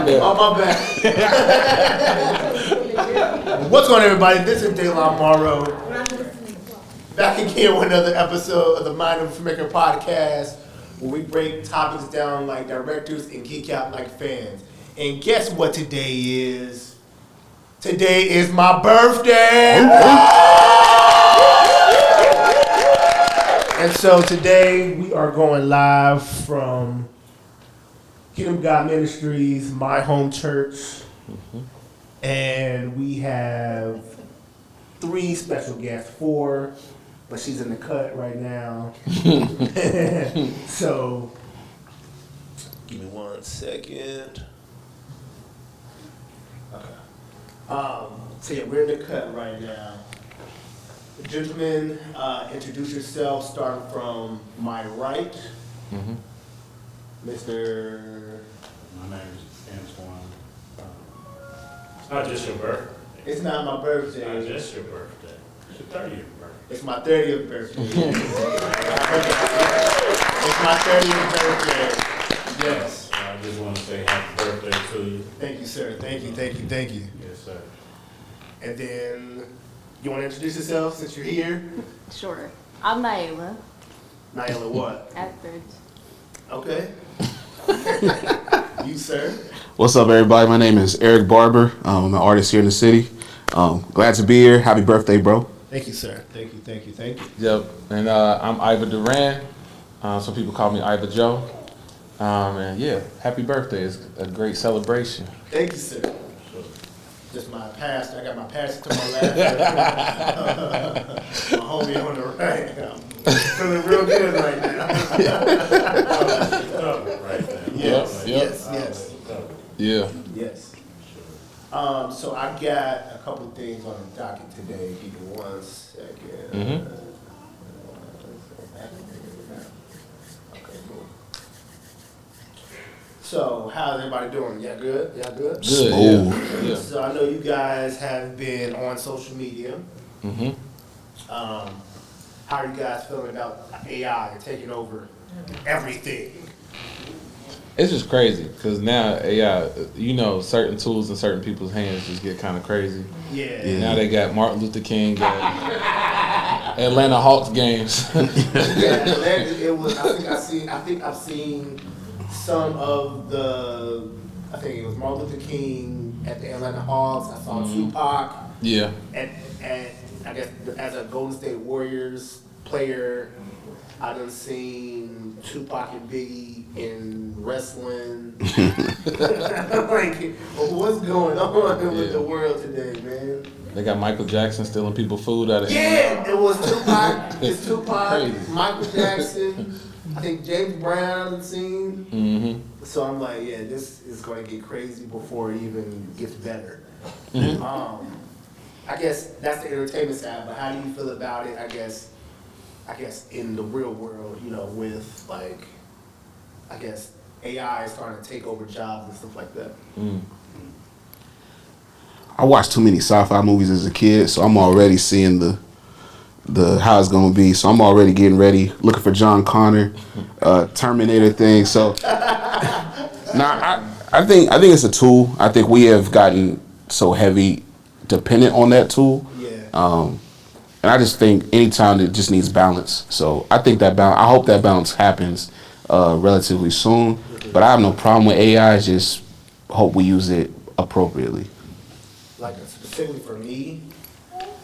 my bad. Oh, my bad. What's going on, everybody? This is DeLon Morrow. Back again with another episode of the Mind of a Filmmaker podcast, where we break topics down like directors and geek out like fans. And guess what today is? Today is my birthday! And so today we are going live from Kingdom God Ministries, my home church. And we have 3 special guests, 4, but she's in the cut right now. So, give me 1 second. Okay. So yeah, we're in the cut right now. Gentlemen, introduce yourself, starting from my right. Mr. My name is Antoine. It's not just your birthday. It's not my birthday. It's not just your birthday. It's your 30th birthday. It's my 30th birthday. It's my 30th birthday. Yes. I just want to say happy birthday to you. Thank you, sir. Thank you. Yes, sir. And then, you want to introduce yourself since you're here? Sure. I'm Naila. Naila what? Etheridge. Okay. You, sir? What's up, everybody? My name is Eric Barber. I'm an artist here in the city. Glad to be here. Happy birthday, bro. Thank you, sir. Thank you. Yep, and I'm Iva Duran. Some people call me Iva Joe. And yeah, happy birthday. It's a great celebration. Thank you, sir. Just my pastor. I got my pastor to my left. My homie on the right. I'm feeling real good right now. Yes. Yeah. Yes. So I got a couple of things on the docket today. Give me 1 second. Okay, cool. So, how's everybody doing? Y'all good? Good. Yeah. So I know you guys have been on social media. How are you guys feeling about AI taking over everything? It's just crazy because now AI, certain tools in certain people's hands just get kind of crazy. Yeah. Now they got Martin Luther King, got Atlanta Hawks games. It was. I think I've seen some of the. I think it was Martin Luther King at the Atlanta Hawks. I saw Tupac. Yeah. And I guess as a Golden State Warriors player, I done seen Tupac and Biggie in wrestling. Like, what's going on with the world today, man? They got Michael Jackson stealing people's food out of Yeah, it was Tupac. It's Tupac, Crazy. Michael Jackson. I think James Brown I've seen. So I'm like, yeah, this is going to get crazy before it even gets better. I guess that's the entertainment side, but how do you feel about it? I guess in the real world, with like, I guess AI is starting to take over jobs and stuff like that. I watched too many sci-fi movies as a kid, so I'm already seeing the how it's gonna be. So I'm already getting ready, looking for John Connor, Terminator thing. So I think it's a tool. I think we have gotten so heavy dependent on that tool. Yeah. And I just think anytime it just needs balance. So I think I hope that balance happens relatively soon. But I have no problem with AI. I just hope we use it appropriately. Like specifically for me,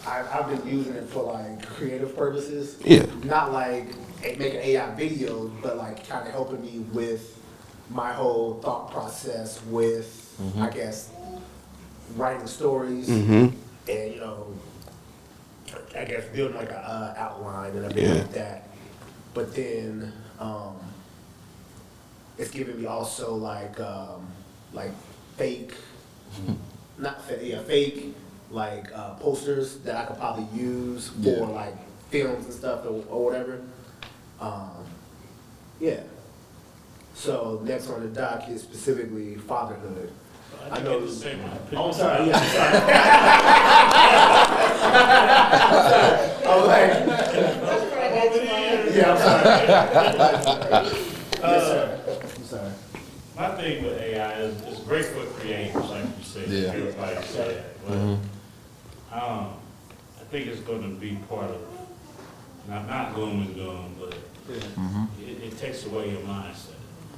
I've been using it for like creative purposes. Yeah. Not like making AI videos, but like kind of helping me with my whole thought process with, I guess, writing stories and I guess building like a outline and everything like that. But then it's giving me also like fake, fake like posters that I could probably use for like films and stuff or whatever. So next on the doc is specifically fatherhood. I know the same. Oh, I'm sorry. Yeah, I'm sorry. I'm sorry. Yes, sir. I'm sorry. My thing with AI is it's great for said, Yeah. everybody said, but I think it's going to be part of, not gloom and doom, but it takes away your mindset,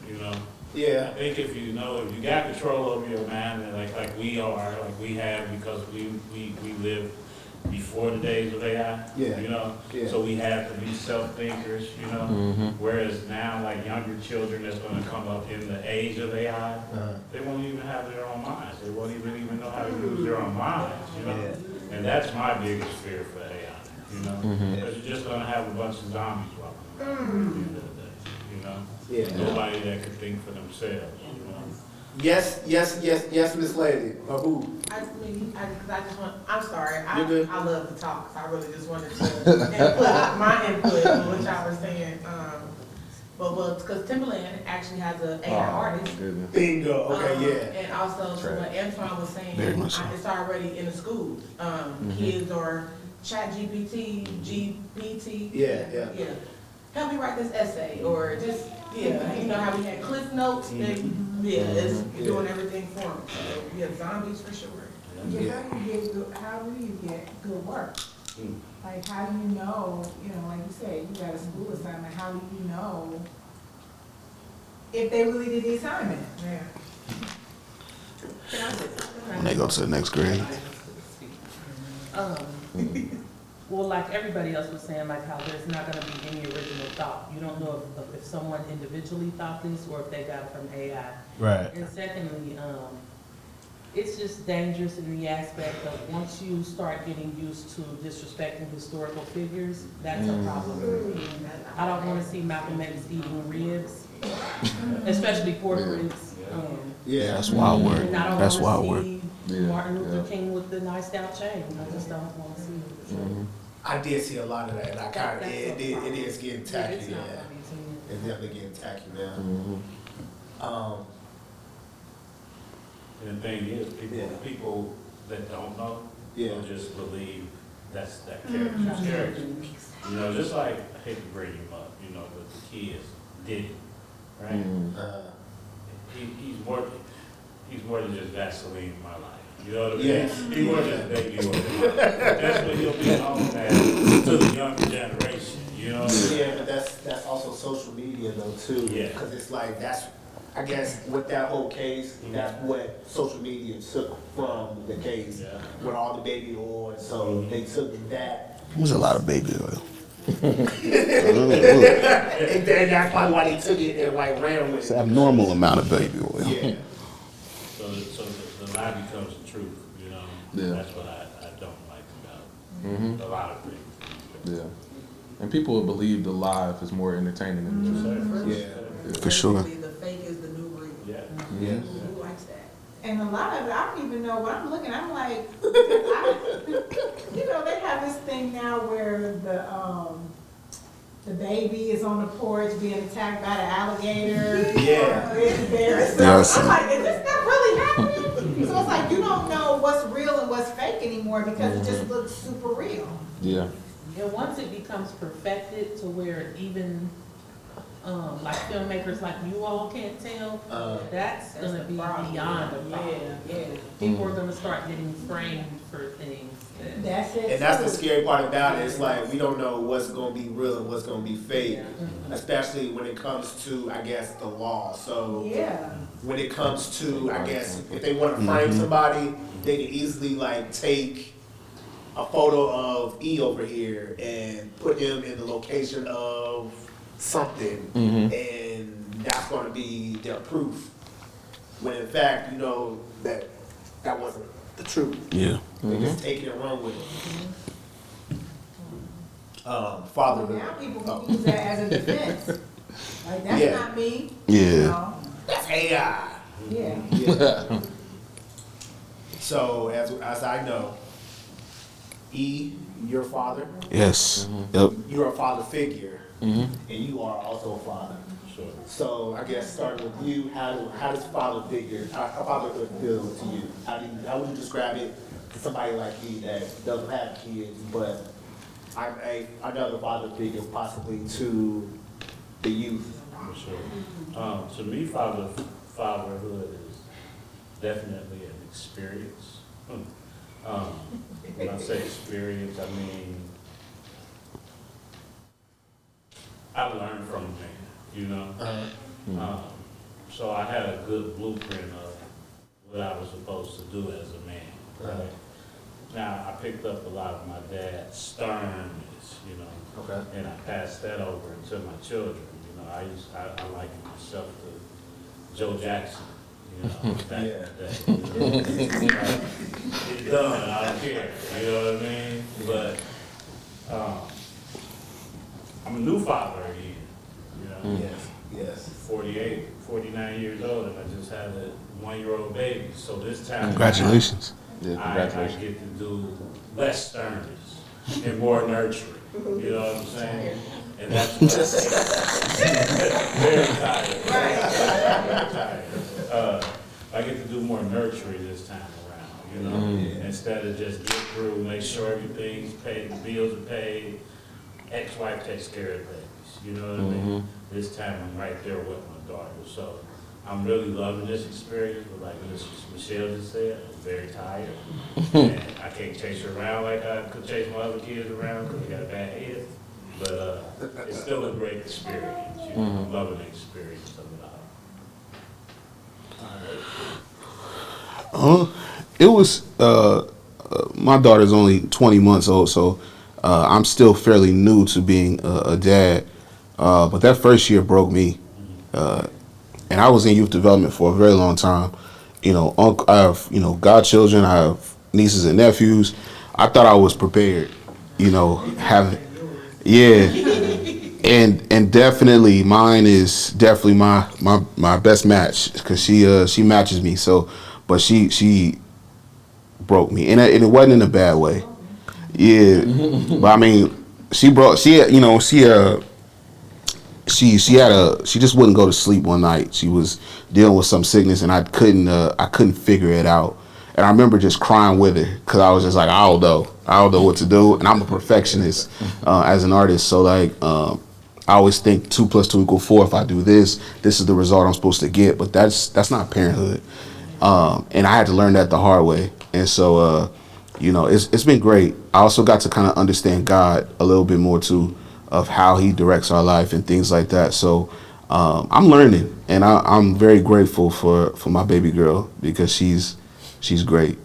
you know? Yeah. I think if you got control over your mind, and like we have, because we live before the days of AI, Yeah. you know? Yeah. So we have to be self-thinkers, you know? Whereas now, like younger children that's gonna come up in the age of AI, they won't even have their own minds. They won't even know how to use their own minds, you know? Yeah. And that's my biggest fear for AI, you know? Because you're just gonna have a bunch of zombies walking around at the end of the day, you know? Yeah. Nobody that could think for themselves, you know? Yes, Miss Lady. Who? I'm sorry, You're good. I love to talk, so I really just wanted to input my input on what y'all were saying. But because Timberland actually has an AI artist. Goodness. Bingo. Okay, yeah. And also, to what Antoine was saying, Very much so. it's already in the schools. Kids are chat GPT. Yeah. Help me write this essay, or just, you know how we had Cliff Notes? It's doing everything for them. So, zombies for sure. Yeah, how do you get good work? Like, how do you know, like you said, you got a school assignment, how do you know if they really did the assignment? Yeah. When they go to the next grade. Well, like everybody else was saying, like how there's not gonna be any original thought. You don't know if someone individually thought this or if they got it from AI. Right. And secondly, it's just dangerous in the aspect of once you start getting used to disrespecting historical figures, that's a problem for me. I don't wanna see Malcolm X eating ribs, especially pork ribs. Yeah. That's wild work. And I don't That's wild wanna work. see Martin Luther King with the niced out chain. I just don't wanna see it. I did see a lot of that, and I kind of it is getting tacky. It's not Yeah. funny to me. It's definitely getting tacky now. And the thing is, people that don't know will just believe that's that character's character. You know, just like, I hate to bring him up, you know, but the kids did it, right? He's more than just Vaseline in my life. You know what I mean? Yes. He's more than just baby oil. That's what he'll be known as to the younger generation. You know what I mean? Yeah, but that's also social media though too. Yeah. Because it's like I guess with that whole case, that's what social media took from the case with all the baby oil. So they took that. It was a lot of baby oil. And that's probably why they took it and like ran with It's it. an abnormal amount of baby oil. Yeah. So the lie becomes the truth, you know? Yeah. That's what I don't like about a lot of things. Yeah. And people will believe the lie if it's more entertaining than the truth. Yeah. For sure. Basically, the fake is the new real. Yeah. Yeah. Who likes that? And a lot of it, I don't even know what I'm looking, I'm like, they have this thing now where the baby is on the porch being attacked by the alligator. Yeah. Yes. I'm like, is this stuff really happening? So it's like, you don't know what's real and what's fake anymore because it just looks super real. Yeah. And once it becomes perfected to where even, like filmmakers like you all can't tell, that's gonna be beyond a problem. People are gonna start getting framed for things. That's it. And that's the too. scary part about it. It's like we don't know what's going to be real and what's going to be fake, especially when it comes to, I guess, the law. So Yeah. when it comes to, I guess, if they want to frame somebody, they can easily like take a photo of E over here and put him in the location of something, and that's going to be their proof. When in fact, that wasn't the truth. Yeah. They just take it and run with it. Now Fatherhood. people can use that as a defense. Like, that's Yeah. not me. Yeah. That's AI. Yeah. Yeah. So as I know, E, your father, Yes. Yep. you're a father figure, and you are also a father. Sure. So I guess starting with you, how does fatherhood feel to you? How would you describe it to somebody like you that doesn't have kids, but I'm another father figure possibly to the youth? For sure. To me, fatherhood is definitely an experience. When I say experience, I mean, I learned from a man, you know? So I had a good blueprint of what I was supposed to do as a man, right? Now, I picked up a lot of my dad's sternness, you know? Okay. And I passed that over to my children, you know? I liken myself to Joe Jackson, you know, back in the day. You know? It's done, I don't care, you know what I mean? But, I'm a new father again, you know? Yes. 48, 49 years old, and I just had a 1-year-old baby, so this time. Congratulations. Yeah, I congratulations. get to do less sternness and more nurturing, you know what I'm saying? And that's what very tired. Very tired. I get to do more nurturing this time around, you know? Instead of just get through, make sure everything's paid, the bills are paid, ex-wife takes care of things, you know what I mean? This time I'm right there with my daughter, so I'm really loving this experience, but like Michelle just said, I'm very tired. And I can't chase her around like I could chase my other kids around because they got a bad head. But it's still a great experience, you know, I'm loving the experience of it all. It was my daughter's only 20 months old, so I'm still fairly new to being a dad. But that first year broke me, and I was in youth development for a very long time. You know, I have godchildren, I have nieces and nephews. I thought I was prepared. You know, and definitely mine is definitely my best match because she matches me. So, but she broke me, and it wasn't in a bad way. Yeah, but I mean, she just wouldn't go to sleep one night. She was dealing with some sickness, and I couldn't figure it out. And I remember just crying with her because I was just like, I don't know what to do, and I'm a perfectionist as an artist. So like, I always think 2 + 2 = 4. If I do this is the result I'm supposed to get. But that's not parenthood, and I had to learn that the hard way. And so, it's been great. I also got to kind of understand God a little bit more too, of how He directs our life and things like that. So I'm learning, and I'm very grateful for my baby girl because she's great.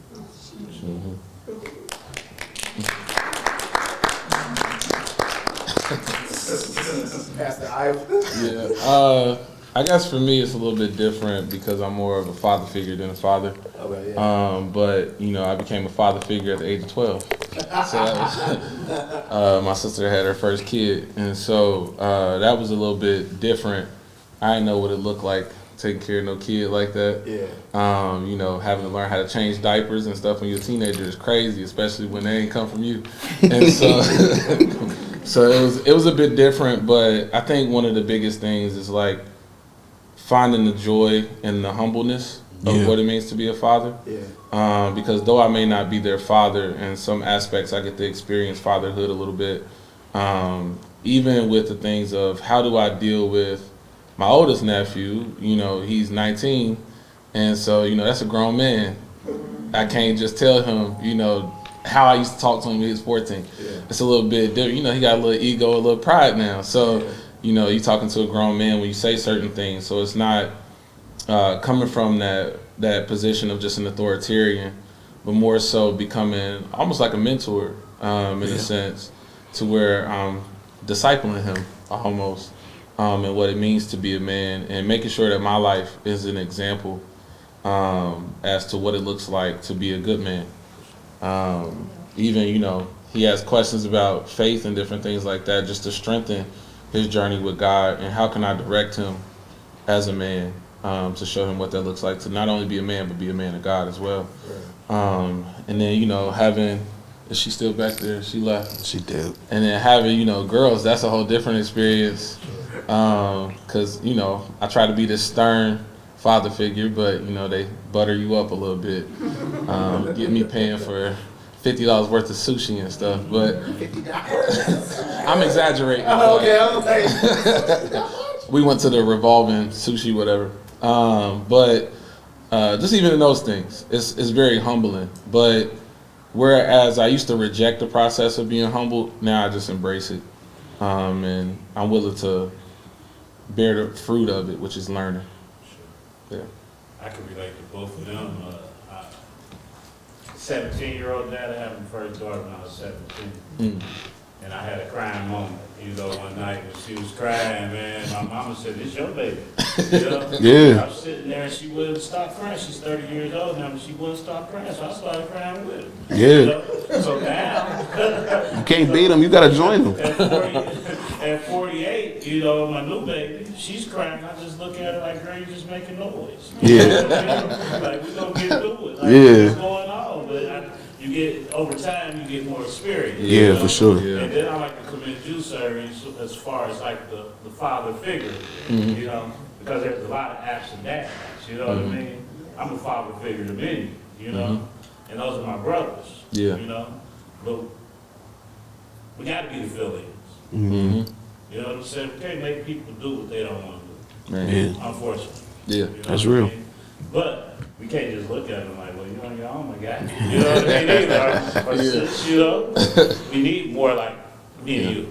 Pastor Ivan. Yeah. I guess for me it's a little bit different because I'm more of a father figure than a father. Okay, yeah. But I became a father figure at the age of 12. So that was, my sister had her first kid, and so that was a little bit different. I didn't know what it looked like taking care of no kid like that. Yeah. Having to learn how to change diapers and stuff when you're a teenager is crazy, especially when they ain't come from you. And so, so it was a bit different. But I think one of the biggest things is like finding the joy and the humbleness of what it means to be a father. Yeah. Because though I may not be their father, in some aspects I get to experience fatherhood a little bit. Even with the things of how do I deal with my oldest nephew, he's 19, and so, that's a grown man. I can't just tell him, how I used to talk to him when he was 14. Yeah. It's a little bit different. He got a little ego, a little pride now. So, you're talking to a grown man when you say certain things. So it's not coming from that position of just an authoritarian, but more so becoming almost like a mentor in a sense, to where I'm discipling him almost. And what it means to be a man, and making sure that my life is an example as to what it looks like to be a good man. Even, he has questions about faith and different things like that, just to strengthen his journey with God, and how can I direct him as a man to show him what that looks like to not only be a man, but be a man of God as well. And then, having, is she still back there? She left. She did. And then having, girls, that's a whole different experience. Because, I try to be this stern father figure, but, they butter you up a little bit. Get me paying for $50 worth of sushi and stuff, but I'm exaggerating. Okay. We went to the revolving sushi, whatever. But Just even in those things, it's very humbling. But whereas I used to reject the process of being humble, now I just embrace it, and I'm willing to bear the fruit of it, which is learning. Yeah. I can relate to both of them. 17-year-old dad, I had my first daughter when I was 17. And I had a crying moment, one night when she was crying, man. My mama said, "This your baby." Yeah. I was sitting there and she wouldn't stop crying. She's 30 years old now, but she wouldn't stop crying, so I started crying with her. Yeah. So now, You can't beat them. You gotta join them. at 48, my new baby, she's crying. I just look at her like, "Girl, you just making noise." Yeah. Like, we gonna get through it. Like, Yeah. what's going on? But over time, you get more experience. Yeah, for sure. Yeah. And then I like to commend you, sir, as far as like the father figure, because there's a lot of absent dads, you know what I mean? I'm a father figure to many, and those are my brothers, Yeah. But we gotta be the Phillies. You know what I'm saying? We can't make people do what they don't want to do, Man. Yeah. unfortunately. Yeah. You know That's what I real. mean? But we can't just look at them like, well, you're on your own, my guy. You know what I mean? Or sis, we need more like me and you,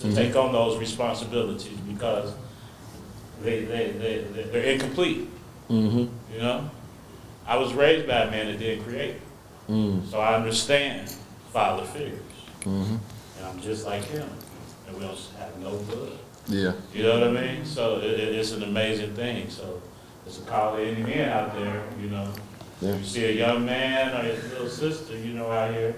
to take on those responsibilities because they're incomplete. I was raised by a man that didn't create. So I understand father figures. And I'm just like him. And we don't have no blood. Yeah. You know what I mean? So it's an amazing thing. So it's a call to any man out there, Yeah. If you see a young man or his little sister, out here,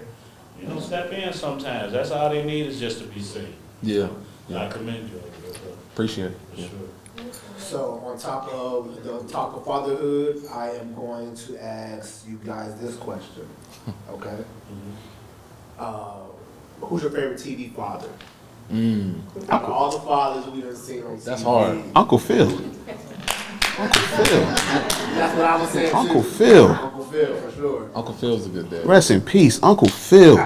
step in sometimes. That's all they need is just to be seen. Yeah. I commend you. Appreciate it. For Yeah. sure. So on top of the talk of fatherhood, I am going to ask you guys this question, okay? Who's your favorite TV father? Out of all the fathers we done seen on TV. That's hard. Uncle Phil. Uncle Phil. That's what I was saying too. Uncle Phil. Uncle Phil, for sure. Uncle Phil's a good dad. Rest in peace, Uncle Phil.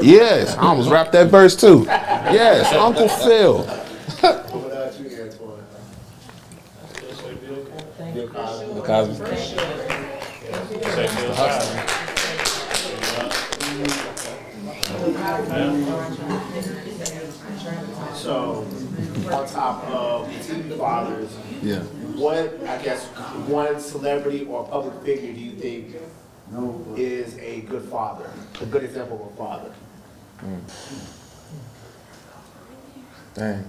Yes, I almost rapped that verse too. Yes, Uncle Phil. What about you, Antoine? Bill Cosby. The Cosby. Say Bill Cosby. So, on top of TV fathers, Yeah. what, I guess, one celebrity or public figure do you think is a good father, a good example of a father? Dang.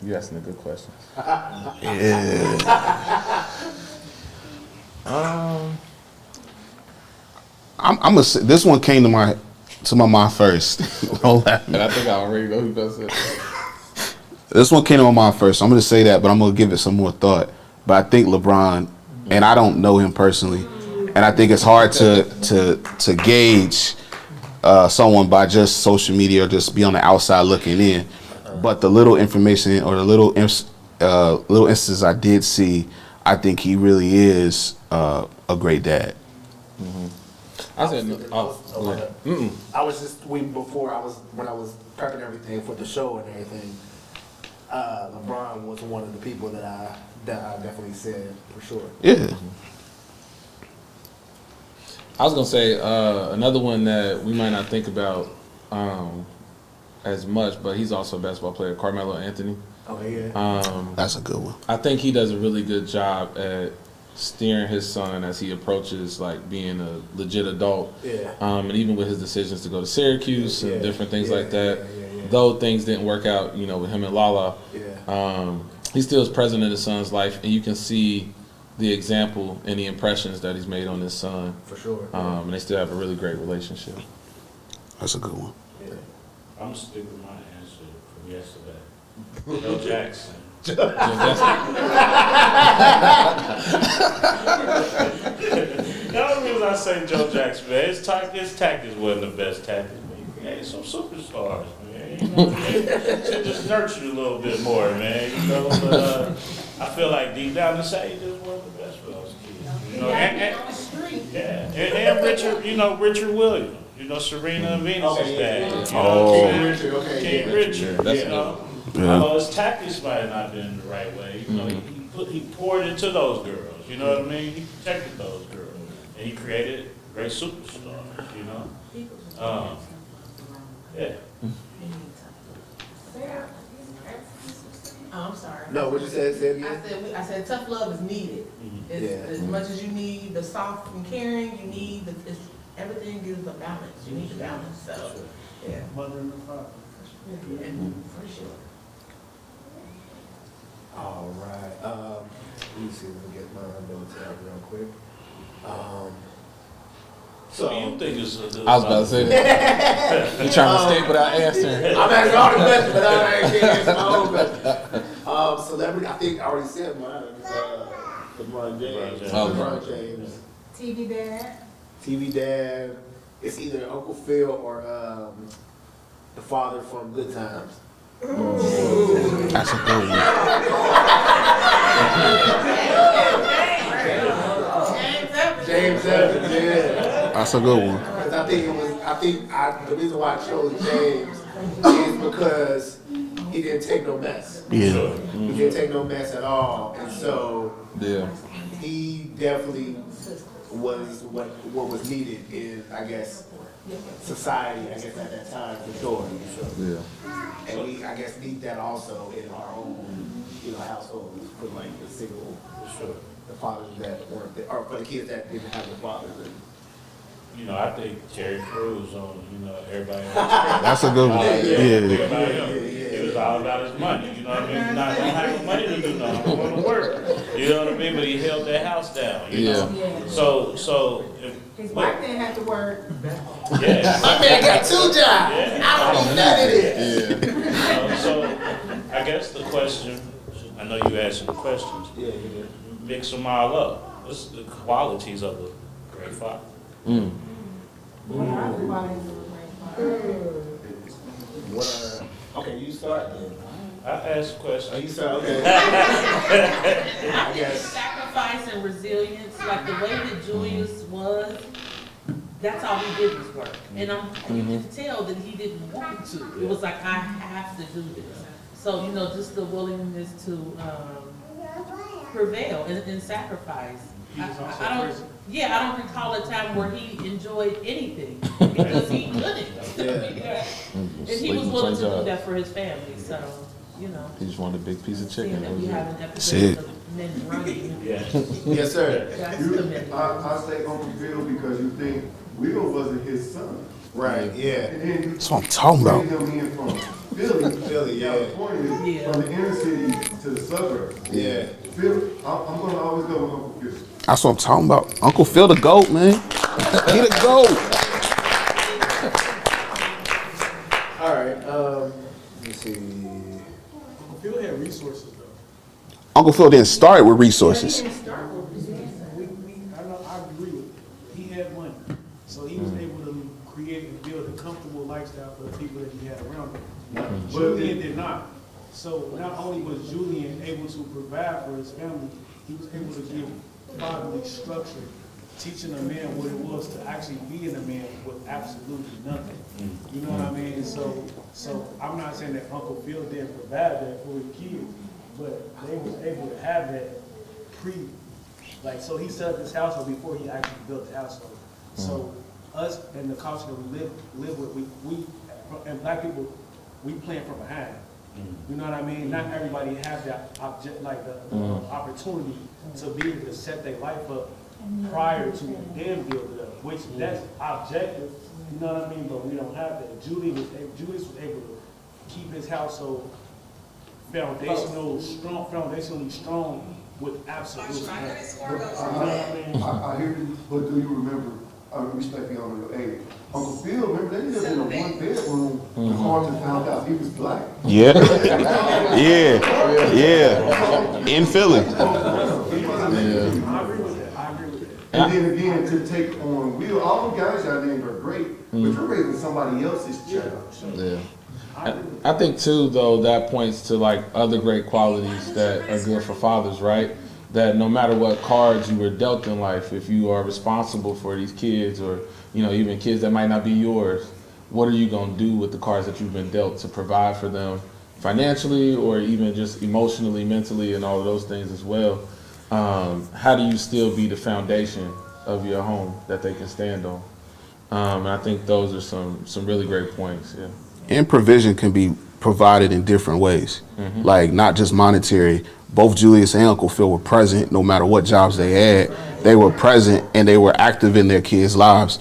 You asking a good question. I'm a. This one came to my mind first. Don't laugh. And I think I already know who does it. This one came to my mind first. So I'm gonna say that, but I'm gonna give it some more thought. But I think LeBron, and I don't know him personally, and I think it's hard to gauge someone by just social media or just be on the outside looking in. But the little information or the little instances I did see, I think he really is a great dad. I said, I was just when I was prepping everything for the show and everything. LeBron was one of the people that I definitely said for sure. Yeah. I was gonna say another one that we might not think about as much, but he's also a basketball player, Carmelo Anthony. Okay, yeah. That's a good one. I think he does a really good job at steering his son as he approaches like being a legit adult. Yeah. And even with his decisions to go to Syracuse and different things like that. Yeah. Though things didn't work out, with him and Lala. Yeah. He still is present in his son's life, and you can see the example and the impressions that he's made on his son. For sure. And they still have a really great relationship. That's a good one. Yeah. I'm gonna stick with my answer from yesterday. Joe Jackson. The only reason I say Joe Jackson, man, his tactics wasn't the best tactics. He had some superstars, man. Should just nurture a little bit more, man. But I feel like deep down inside, he just wasn't the best for those kids. And Richard Williams. Serena and Venus's dad. King Richard. King Richard. Although his tactics might have not been the right way, he poured into those girls. You know what I mean? He protected those girls, and he created great superstars. You know. Yeah. Oh, I'm sorry. No, what you said? Say it again. I said tough love is needed. As much as you need the soft and caring, you need everything is a balance. You need the balance. So, yeah. Mother and the father. Yeah, for sure. All right. Let me see if we can get my notes out real quick. So do you think it's I was about to say that. You trying to escape without answering? I'm asking all the questions, but I can't answer my own question. Celebrity, I think I already said mine. LeBron James. LeBron James. TV dad. TV dad. It's either Uncle Phil or the father from Good Times. That's a good one. James Evans, yeah. That's a good one. Because the reason why I chose James is because he didn't take no mess. Yeah. He didn't take no mess at all. And so Yeah. he definitely was what was needed in, I guess, society, I guess, at that time, for sure. Yeah. And we, I guess, need that also in our own, households for like the single, the fathers that weren't there, or for the kids that didn't have the fathers. I think Terry Crews on, everybody else. That's a good one. Yeah. It was all about his money, you know what I mean? Not don't have no money to do nothing, I'm going to work. You know what I mean? But he held that house down, you know? So His wife didn't have to work. yeah. My man got 2 jobs. Yeah. I don't need none of this. So I guess the question, I know you answered the questions. Yeah. Mix them all up. What's the qualities of a great father? What are the qualities of a great father? Okay, you start then. I asked a question. Oh, you start, okay. I guess. Sacrifice and resilience, like the way that Julius was, that's all he did was work. And you can tell that he didn't want to. It was like, I have to do this. So, just the willingness to prevail and sacrifice. I don't recall a time where he enjoyed anything because he couldn't. And he was willing to do that for his family. So, He just wanted a big piece of chicken. seeing that we have an That's episode it. of men running. Yes, sir. That's the men. I say Uncle Phil because you think Will wasn't his son. Right, yeah. And then That's what I'm talking about. bring him in from Philly, Philly, yeah. California, Yeah. from the inner city to the suburbs. Yeah. Phil, I'm going to always go with Uncle Phil. That's what I'm talking about. Uncle Phil the GOAT, man. He the GOAT. All right, let's see. Uncle Phil had resources though. Uncle Phil didn't start with resources. I agree with you. He had money. So he was able to create and build a comfortable lifestyle for the people that he had around him. Julian did not. So not only was Julian able to provide for his family, he was able to give fatherly structure, teaching a man what it was to actually be in a man with absolutely nothing. You know what I mean? So I'm not saying that Uncle Phil didn't provide that for his kids, but they was able to have that so he set up his household before he actually built the household. So us and the culture that we live with, we and black people, we plan from behind. You know what I mean? Not everybody has that opportunity to be able to set their life up prior to them building it up, which that's objective. You know what I mean? But we don't have that. Julius was able to keep his household foundationally strong with absolute strength. You know what I mean? I hear you, but do you remember, I respect you on your age, Uncle Phil, remember they lived in a 1-bedroom, Carlton found out he was black. Yeah. Yeah. In Philly. I agree with that. And then again, to take on Will, all them guys y'all named are great, but you're raising somebody else's child. Yeah. I think too, though, that points to like other great qualities that are good for fathers, right? That no matter what cards you were dealt in life, if you are responsible for these kids or, even kids that might not be yours, what are you going to do with the cards that you've been dealt to provide for them financially or even just emotionally, mentally, and all of those things as well. How do you still be the foundation of your home that they can stand on? And I think those are some really great points. Yeah. And provision can be provided in different ways, like not just monetary. Both Julius and Uncle Phil were present no matter what jobs they had. They were present and they were active in their kids' lives.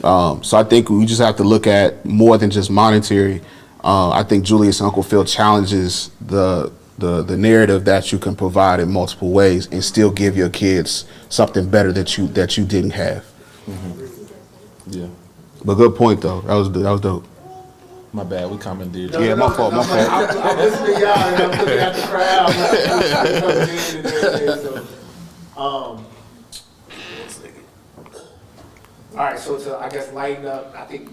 So I think we just have to look at more than just monetary. I think Julius and Uncle Phil challenges the narrative that you can provide in multiple ways and still give your kids something better that you didn't have. Yeah. But good point though. That was dope. My bad. We commandeered. Yeah, my fault. I'm listening to y'all and I'm looking at the crowd. All right, so to, I guess, lighten up, I think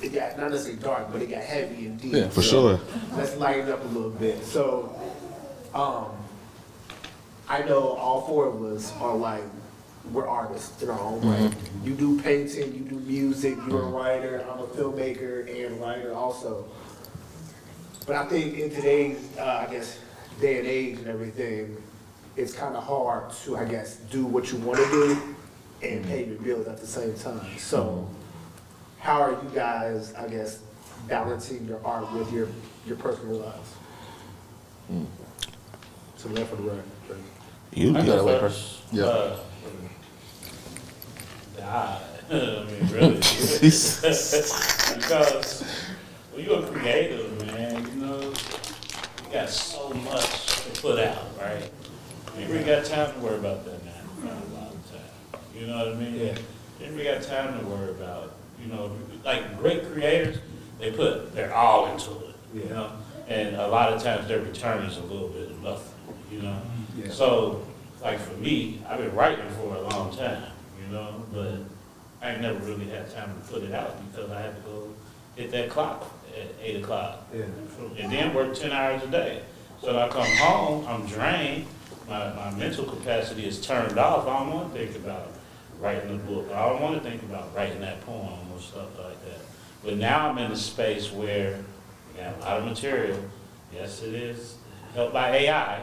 it got, not necessarily dark, but it got heavy and deep. Yeah, for sure. Let's lighten up a little bit. So, I know all four of us are like, we're artists in our own way. You do painting, you do music, you're a writer, I'm a filmmaker and writer also. But I think in today's, I guess, day and age and everything, it's kind of hard to, I guess, do what you want to do and pay your bills at the same time. So how are you guys, I guess, balancing your art with your personal lives? To the left or the right? You I got go away first. Yeah. I mean, really. Because when you're a creative, man, you know, you got so much to put out, right? You ain't really got time to worry about that now. A lot of time. You know what I mean? Yeah. You ain't really got time to worry about, you know, like great creators, they put their all into it, you know? And a lot of times their return is a little bit of nothing, you know? Yeah. So, like for me, I've been writing for a long time, you know, but I ain't never really had time to put it out because I had to go hit that clock at 8 o'clock. Yeah. And then work 10 hours a day. So when I come home, I'm drained, my mental capacity is turned off. I don't want to think about writing a book. I don't want to think about writing that poem or stuff like that. But now I'm in a space where I got a lot of material. Yes, it is helped by AI.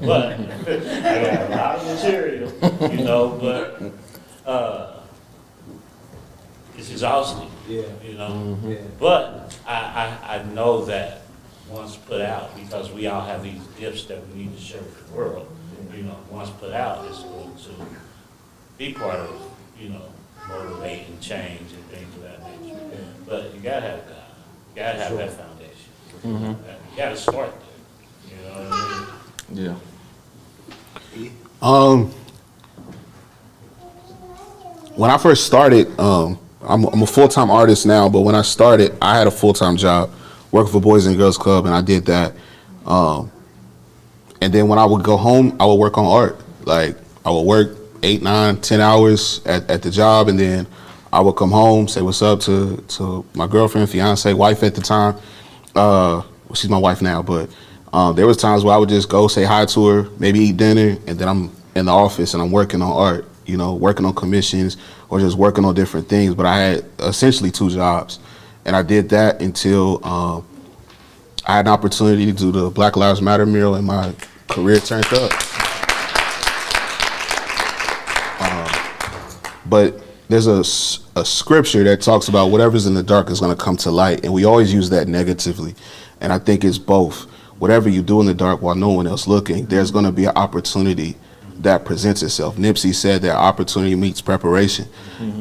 But I got a lot of material, you know, but it's exhausting, you know. Yeah. But I know that once put out, because we all have these gifts that we need to share with the world, you know, once put out, it's going to be part of, you know, motivating change and things of that nature. But you gotta have God. You gotta have that foundation. You gotta start there. You know what I mean? Yeah. When I first started, I'm a full-time artist now, but when I started, I had a full-time job working for Boys and Girls Club, and I did that. And then when I would go home, I would work on art. Like, I would work 8, 9, 10 hours at the job, and then I would come home, say what's up to my girlfriend, fiance, wife at the time. Well, she's my wife now, but there was times where I would just go say hi to her, maybe eat dinner, and then I'm in the office and I'm working on art, you know, working on commissions or just working on different things. But I had essentially 2 jobs, and I did that until I had an opportunity to do the Black Lives Matter mural, and my career turned up. But there's a scripture that talks about whatever's in the dark is going to come to light, and we always use that negatively. And I think it's both. Whatever you do in the dark while no one else looking, there's going to be an opportunity that presents itself. Nipsey said that opportunity meets preparation.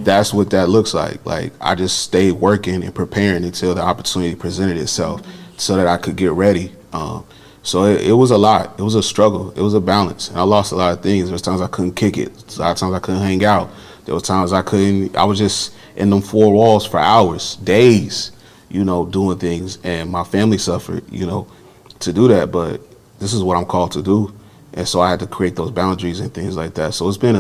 That's what that looks like. Like, I just stayed working and preparing until the opportunity presented itself so that I could get ready. So it was a lot. It was a struggle. It was a balance. And I lost a lot of things. There was times I couldn't kick it. A lot of times I couldn't hang out. There was times I was just in them 4 walls for hours, days, you know, doing things. And my family suffered, you know, to do that. But this is what I'm called to do. And so I had to create those boundaries and things like that. So it's been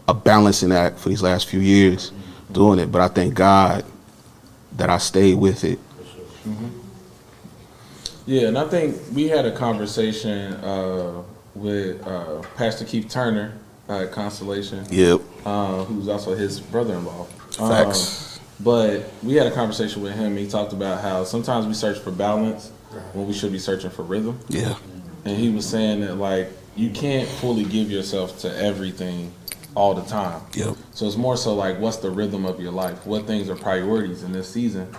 a balancing act for these last few years doing it. But I thank God that I stayed with it. Yeah, and I think we had a conversation with Pastor Keith Turner at Constellation. Yep. Who's also his brother-in-law. Facts. But we had a conversation with him. He talked about how sometimes we search for balance, when we should be searching for rhythm. Yeah. And he was saying that like you can't fully give yourself to everything all the time. Yep. So it's more so like what's the rhythm of your life? What things are priorities in this season?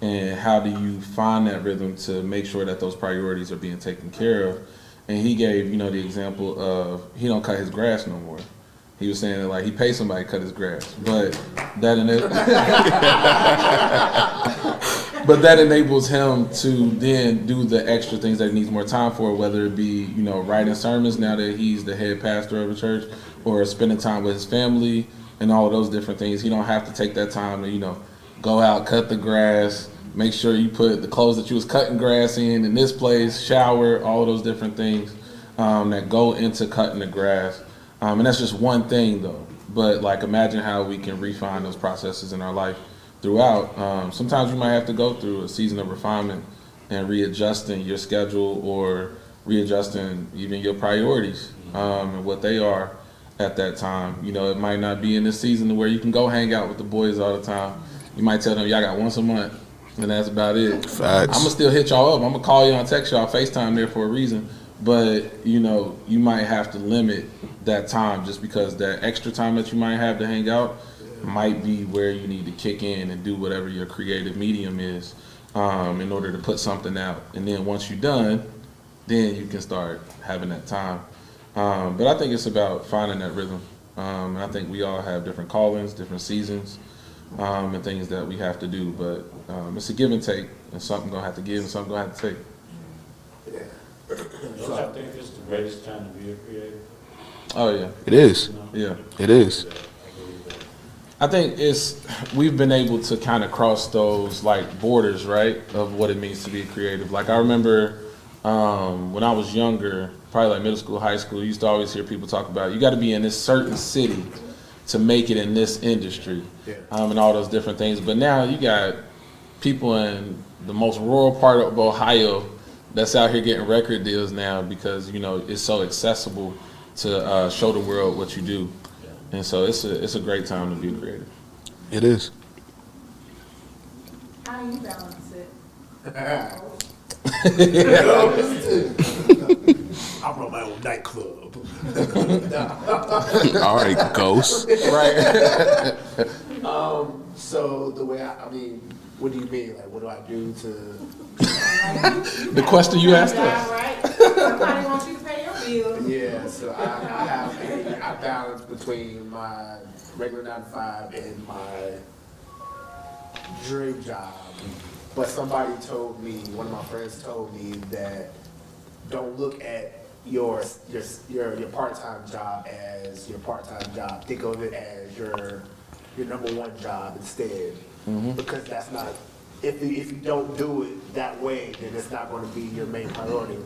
And how do you find that rhythm to make sure that those priorities are being taken care of? And he gave, the example of he don't cut his grass no more. He was saying that like he pays somebody to cut his grass, but that enables him to then do the extra things that he needs more time for, whether it be writing sermons now that he's the head pastor of a church, or spending time with his family and all of those different things. He don't have to take that time to go out, cut the grass, make sure you put the clothes that you was cutting grass in this place, shower, all of those different things that go into cutting the grass. And that's just one thing though. But like imagine how we can refine those processes in our life throughout. Sometimes you might have to go through a season of refinement and readjusting your schedule or readjusting even your priorities and what they are at that time. It might not be in this season where you can go hang out with the boys all the time. You might tell them y'all got once a month and that's about it. Facts. I'm gonna still hit y'all up. I'm gonna call y'all and text y'all, FaceTime there for a reason. But you might have to limit that time just because that extra time that you might have to hang out might be where you need to kick in and do whatever your creative medium is in order to put something out. And then once you're done, then you can start having that time. But I think it's about finding that rhythm. And I think we all have different callings, different seasons, and things that we have to do. But it's a give and take, and something gonna have to give and something gonna have to take. Don't I think it's the greatest time to be a creator? Oh yeah, It is. yeah. It is. I think we've been able to kind of cross those like borders, right, of what it means to be creative. Like I remember when I was younger, probably like middle school, high school, you used to always hear people talk about you got to be in this certain city to make it in this industry, and all those different things. But now you got people in the most rural part of Ohio that's out here getting record deals now because it's so accessible to show the world what you do. And so it's a great time to be creative. It is. How do you balance it? I run my own nightclub. All right, ghost. Right. So the way I mean, what do you mean? Like, what do I do to? The question you asked us. Right? Somebody wants you to pay your bills. Yeah, so I balance between my regular 9 to 5 and my dream job. But somebody told me, one of my friends told me that don't look at your part-time job as your part-time job. Think of it as your number one job instead. Because that's not, if you don't do it that way, then it's not going to be your main priority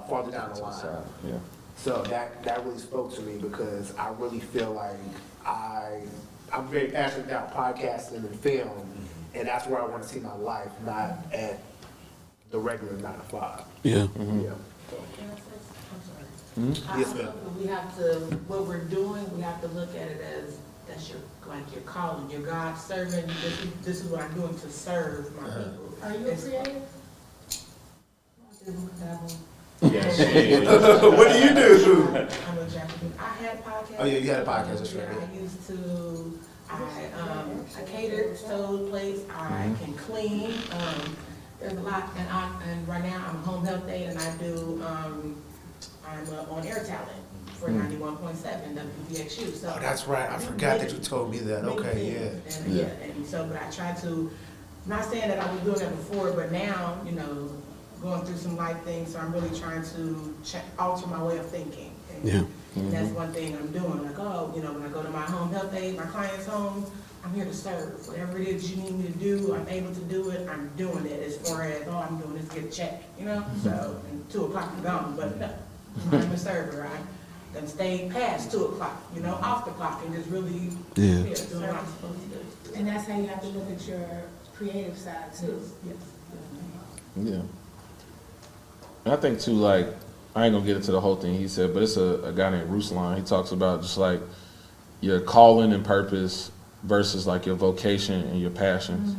farther down the line. Yeah. So that really spoke to me because I really feel like I'm very passionate about podcasting and film, and that's where I want to see my life, not at the regular 9 to 5. Yeah. Yeah. Yes, ma'am. We have to, what we're doing, we have to look at it as that's your calling, your God serving. This is what I'm doing to serve my people. Are you a creative? Yes. What do you do? I'm a Japanese. I had a podcast. Oh yeah, you had a podcast, that's right. I used to, I catered, stove plates, I can clean. There's a lot, and right now I'm a home health aide, and I do, I'm on air talent for 91.7 WPXU. So Oh, that's right. I forgot that you told me that. Okay, yeah. And so, but I try to, not saying that I was doing that before, but now, going through some life things, so I'm really trying to alter my way of thinking. And that's one thing I'm doing. Like, when I go to my home health aide, my client's home, I'm here to serve. Whatever it is you need me to do, I'm able to do it, I'm doing it. As far as, I'm doing this, get a check, So, and 2 o'clock I'm gone, but no, I'm a server. I can stay past 2 o'clock, off the clock and just really doing what I'm supposed to do. And that's how you have to look at your creative side too. Yes. Yeah. And I think too, like, I ain't gonna get into the whole thing he said, but it's a guy named Ruslan. He talks about just like your calling and purpose versus like your vocation and your passions.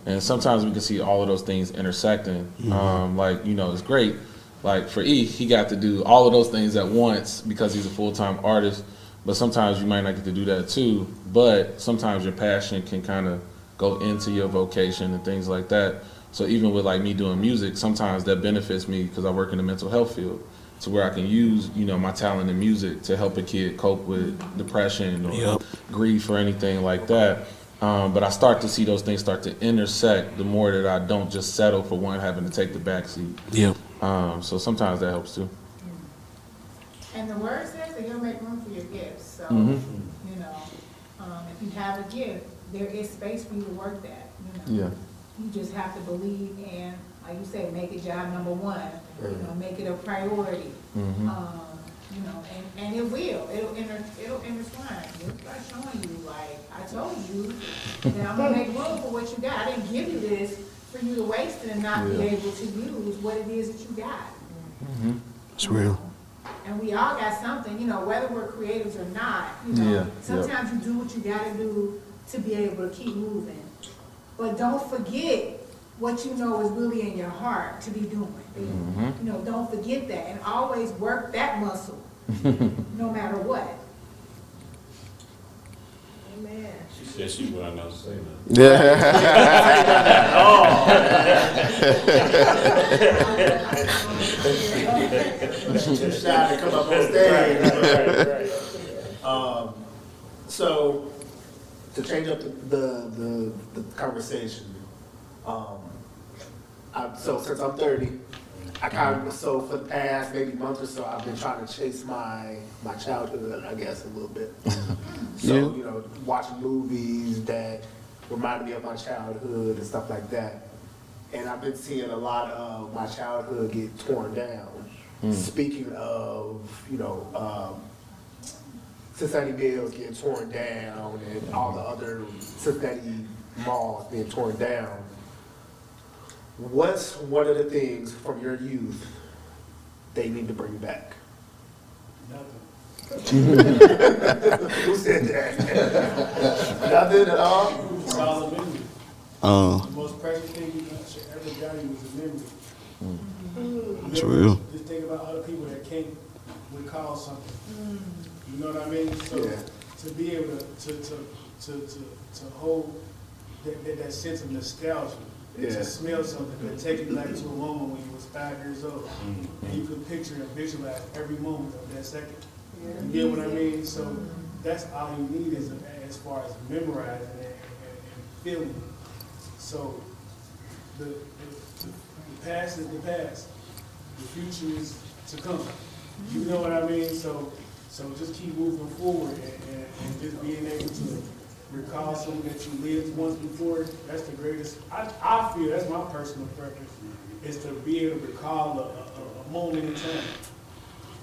And sometimes we can see all of those things intersecting. Like, you know, it's great. Like for E, he got to do all of those things at once because he's a full-time artist. But sometimes you might not get to do that too. But sometimes your passion can kind of go into your vocation and things like that. So even with like me doing music, sometimes that benefits me because I work in the mental health field, to where I can use, you know, my talent in music to help a kid cope with depression or grief or anything like that. But I start to see those things start to intersect the more that I don't just settle for one having to take the backseat. So sometimes that helps too. And the word says that he'll make room for your gifts. So, you know, if you have a gift, there is space for you to work that, you know. You just have to believe and, like you said, make it job number one. You know, make it a priority. You know, and it will. It'll intertwine. It'll start showing you, like, I told you that I'm gonna make room for what you got. I didn't give you this for you to waste it and not be able to use what it is that you got. It's real. And we all got something, you know, whether we're creatives or not, you know, sometimes you do what you gotta do to be able to keep moving. But don't forget what you know is really in your heart to be doing. You know, don't forget that and always work that muscle, no matter what. Amen. She said she wasn't know to say that. Too shy to come up on stage. So, to change up the conversation, so since I'm 30, I kind of, so for the past maybe month or so, I've been trying to chase my childhood, I guess, a little bit. So, you know, watching movies that reminded me of my childhood and stuff like that. And I've been seeing a lot of my childhood get torn down. Speaking of, you know, Cincinnati Mills getting torn down and all the other Cincinnati malls being torn down. What's one of the things from your youth they need to bring back? Nothing. Who said that? Nothing at all? It's all a memory. The most precious thing you should ever value is a memory. That's real. Just think about other people that can't recall something. You know what I mean? So to be able to hold that sense of nostalgia, to smell something, to take you back to a moment when you was 5 years old, and you could picture and visualize every moment of that second. You get what I mean? So that's all you need is as far as memorizing and feeling. So the past is the past. The future is to come. You know what I mean? So just keep moving forward and just being able to recall something that you lived once before. That's the greatest. I feel that's my personal preference, is to be able to recall a moment in time.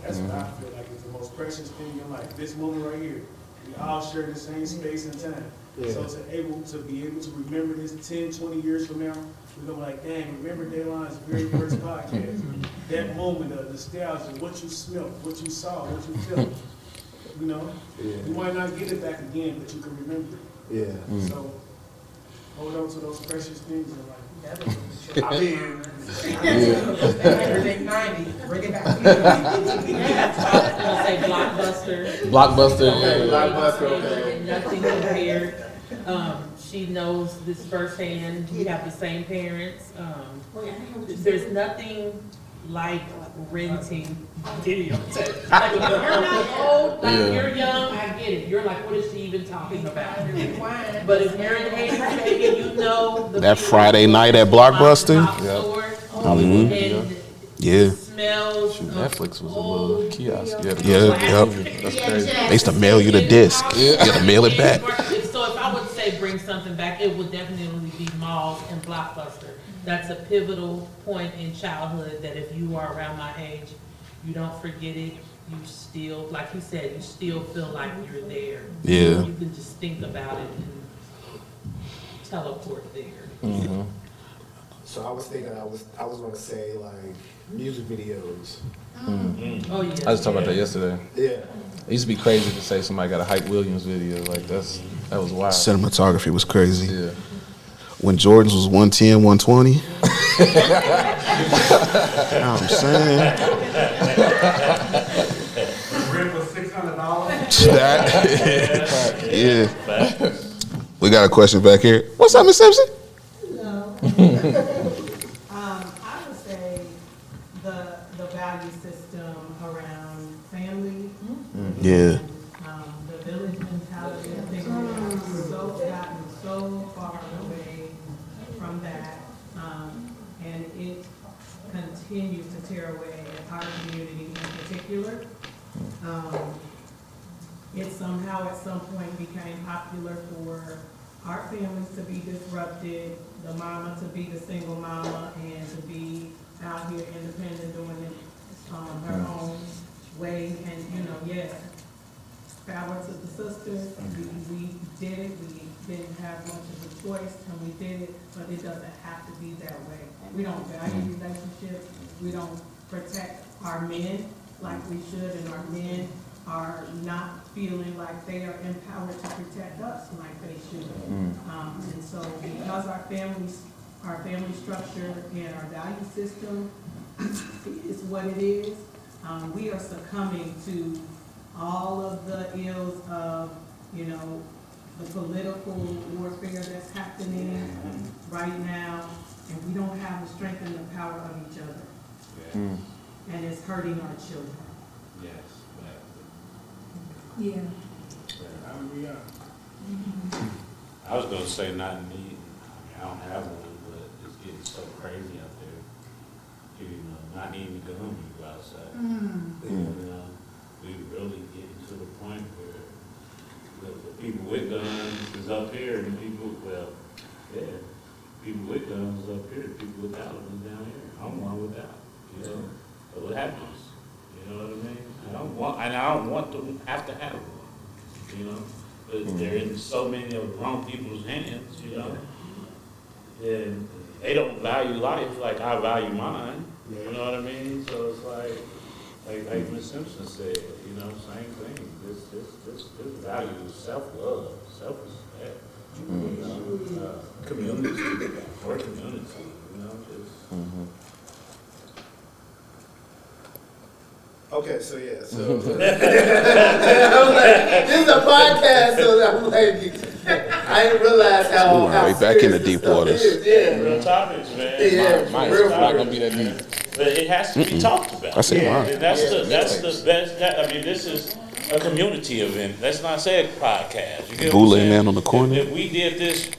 That's what I feel like is the most precious thing in life. This moment right here. We all share the same space and time. So to be able to remember this 10, 20 years from now, we're going to be like, dang, remember Daylon's very first podcast. That moment of nostalgia, what you smelled, what you saw, what you felt. You know? You might not get it back again, but you can remember it. So hold on to those precious things in life. I mean, Everything 90, bring it back. I'll say Blockbuster. Blockbuster, okay. Nothing compared. She knows this firsthand. We have the same parents. There's nothing like renting videotapes. Like if you're not old, like you're young, I get it. You're like, what is she even talking about? But if you're in age bracket, you know That Friday night at Blockbuster? Yeah. Smells. Netflix was a little kiosk. That's crazy. They used to mail you the disc. You had to mail it back. So if I would say bring something back, it would definitely be malls and Blockbuster. That's a pivotal point in childhood that if you are around my age, you don't forget it. You still, like he said, you still feel like you're there. Yeah. You can just think about it and teleport there. Mm-hmm. So I was thinking I was gonna say like music videos. Oh yeah. I was talking about that yesterday. Yeah. It used to be crazy to say somebody got a Hype Williams video. Like that was wild. Cinematography was crazy. Yeah. when Jordans was 110, 120. You know what I'm saying? Rent for $600. That, yeah. We got a question back here. What's up, Miss Simpson? No. I would say the value system around family. Yeah. The village mentality, I think we've gotten so far away from that. And it continues to tear away our community in particular. It somehow at some point became popular for our families to be disrupted, the mama to be the single mama and to be out here independent doing it her own way. And, yes, power to the sisters. We did it. We didn't have much of a choice and we did it, but it doesn't have to be that way. We don't value relationships. We don't protect our men like we should, and our men are not feeling like they are empowered to protect us like they should. And so because our family structure and our value system is what it is, we are succumbing to all of the ills of, the political warfare that's happening right now, and we don't have the strength and the power of each other. And it's hurting our children. Yes. Yeah. I was gonna say not me. I don't have one, but it's getting so crazy out there. Not needing a gun when you go outside. We really getting to the point where the people with guns is up here, and people with guns is up here, people without them is down here. I'm one without, But what happens? You know what I mean? I don't want to have to have one, But they're in so many of the wrong people's hands, And they don't value life like I value mine. You know what I mean? So it's like Ms. Simpson said, same thing. This value is self-love, self-respect, community, for community, Okay, so yeah, so I'm like, this is a podcast, so I'm like, I didn't realize how Right back in the deep waters. Real topics, man. Mine's not gonna be that deep. But it has to be talked about. I say mine. And that's the best. This is a community event. Let's not say a podcast. You get what I'm Boule saying? man on the corner. If we did this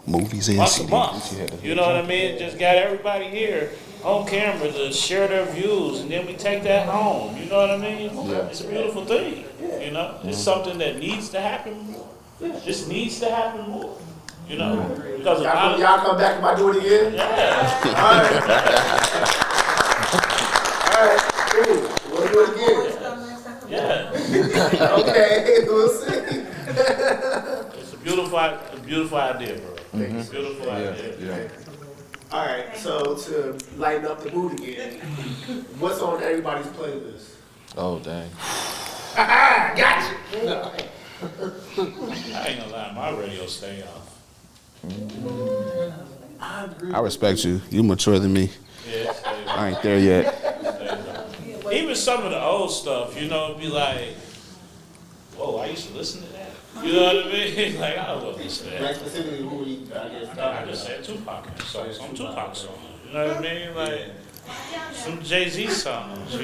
Movies and once a CDs. month, you know what I mean? Just got everybody here on camera to share their views, and then we take that home. You know what I mean? It's a beautiful thing. It's something that needs to happen more. This needs to happen more. Because y'all come back and I do it again. Yeah. All right, cool. We'll do it again. Yeah. Okay, we'll see. It's a beautiful idea, bro. Beautiful idea. All right, so to lighten up the mood again, what's on everybody's playlist? Oh, dang. Got you. I ain't gonna lie, my radio stay off. I respect you. You mature than me. Yeah, it stays off. I ain't there yet. Even some of the old stuff, be like, whoa, I used to listen to that. You know what I mean? Like, I don't listen to Like that. specifically who we, I I just said Tupac songs, some Tupac songs. You know what I mean? Like, some Jay-Z songs,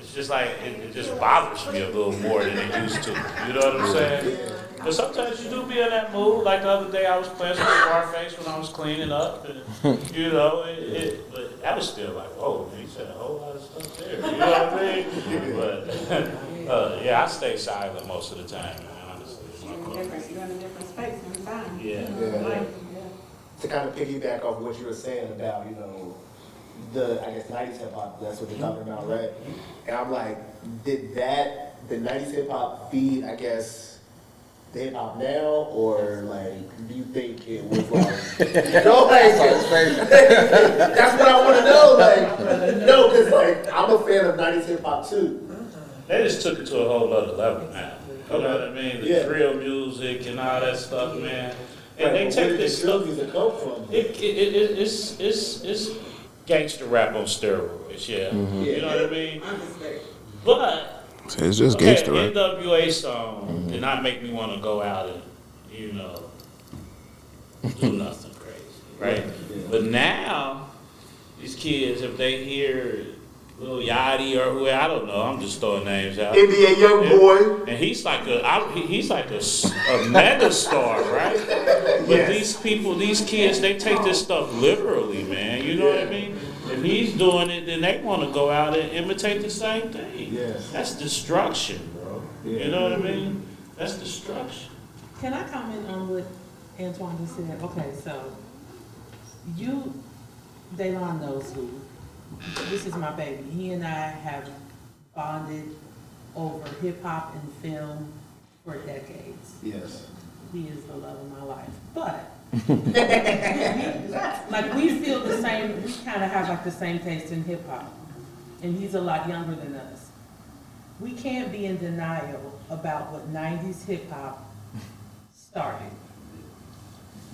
It's just like, it just bothers me a little more than it used to. You know what I'm saying? But sometimes you do be in that mood. Like the other day, I was playing some Scarface when I was cleaning up. And, but that was still like, whoa, he said a whole lot of stuff there. You know what I mean? But, I stay silent most of the time, man, honestly. You're in a different space and time. Yeah. To kind of piggyback off what you were saying about, the 90s hip hop, that's what you're talking about, right? And I'm like, did the 90s hip hop feed, the hip hop now, or do you think it was that's what I want to know, no, because I'm a fan of 90s hip hop too. They just took it to a whole other level now. You know what I mean? The drill music and all that stuff, man. And they But take where this did the stuff. Juvenies come from? It's gangster rap on steroids, yeah. You know what I mean? But So it's just gangster, right? NWA song did not make me want to go out and, you know, do nothing crazy, right? But now, these kids, if they hear Lil Yachty or whoever, I don't know, I'm just throwing names out. Indian young boy. And he's like a mega star, right? But these people, these kids, they take this stuff literally, man. You know what I mean? If he's doing it, then they want to go out and imitate the same thing. Yes. That's destruction, bro. You know what I mean? That's destruction. Can I comment on what Antoine just said? Okay, so Daylon knows who. This is my baby. He and I have bonded over hip hop and film for decades. Yes. He is the love of my life. But like we feel the same, we kind of have like the same taste in hip hop. And he's a lot younger than us. We can't be in denial about what 90s hip hop started.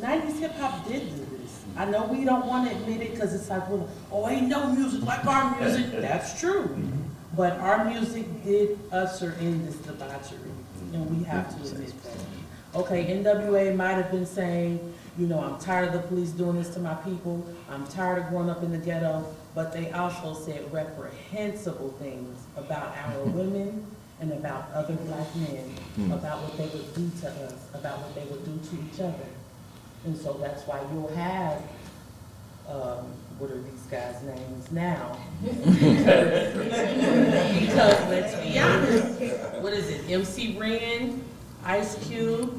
90s hip hop did do this. I know we don't want to admit it because it's like, well, oh, ain't no music like our music. That's true. But our music did usher in this debauchery, and we have to admit that. Okay, NWA might have been saying, you know, I'm tired of the police doing this to my people. I'm tired of growing up in the ghetto. But they also said reprehensible things about our women and about other black men, about what they would do to us, about what they would do to each other. And so that's why you'll have, what are these guys' names now? Because let's be honest, what is it, MC Ren, Ice Cube,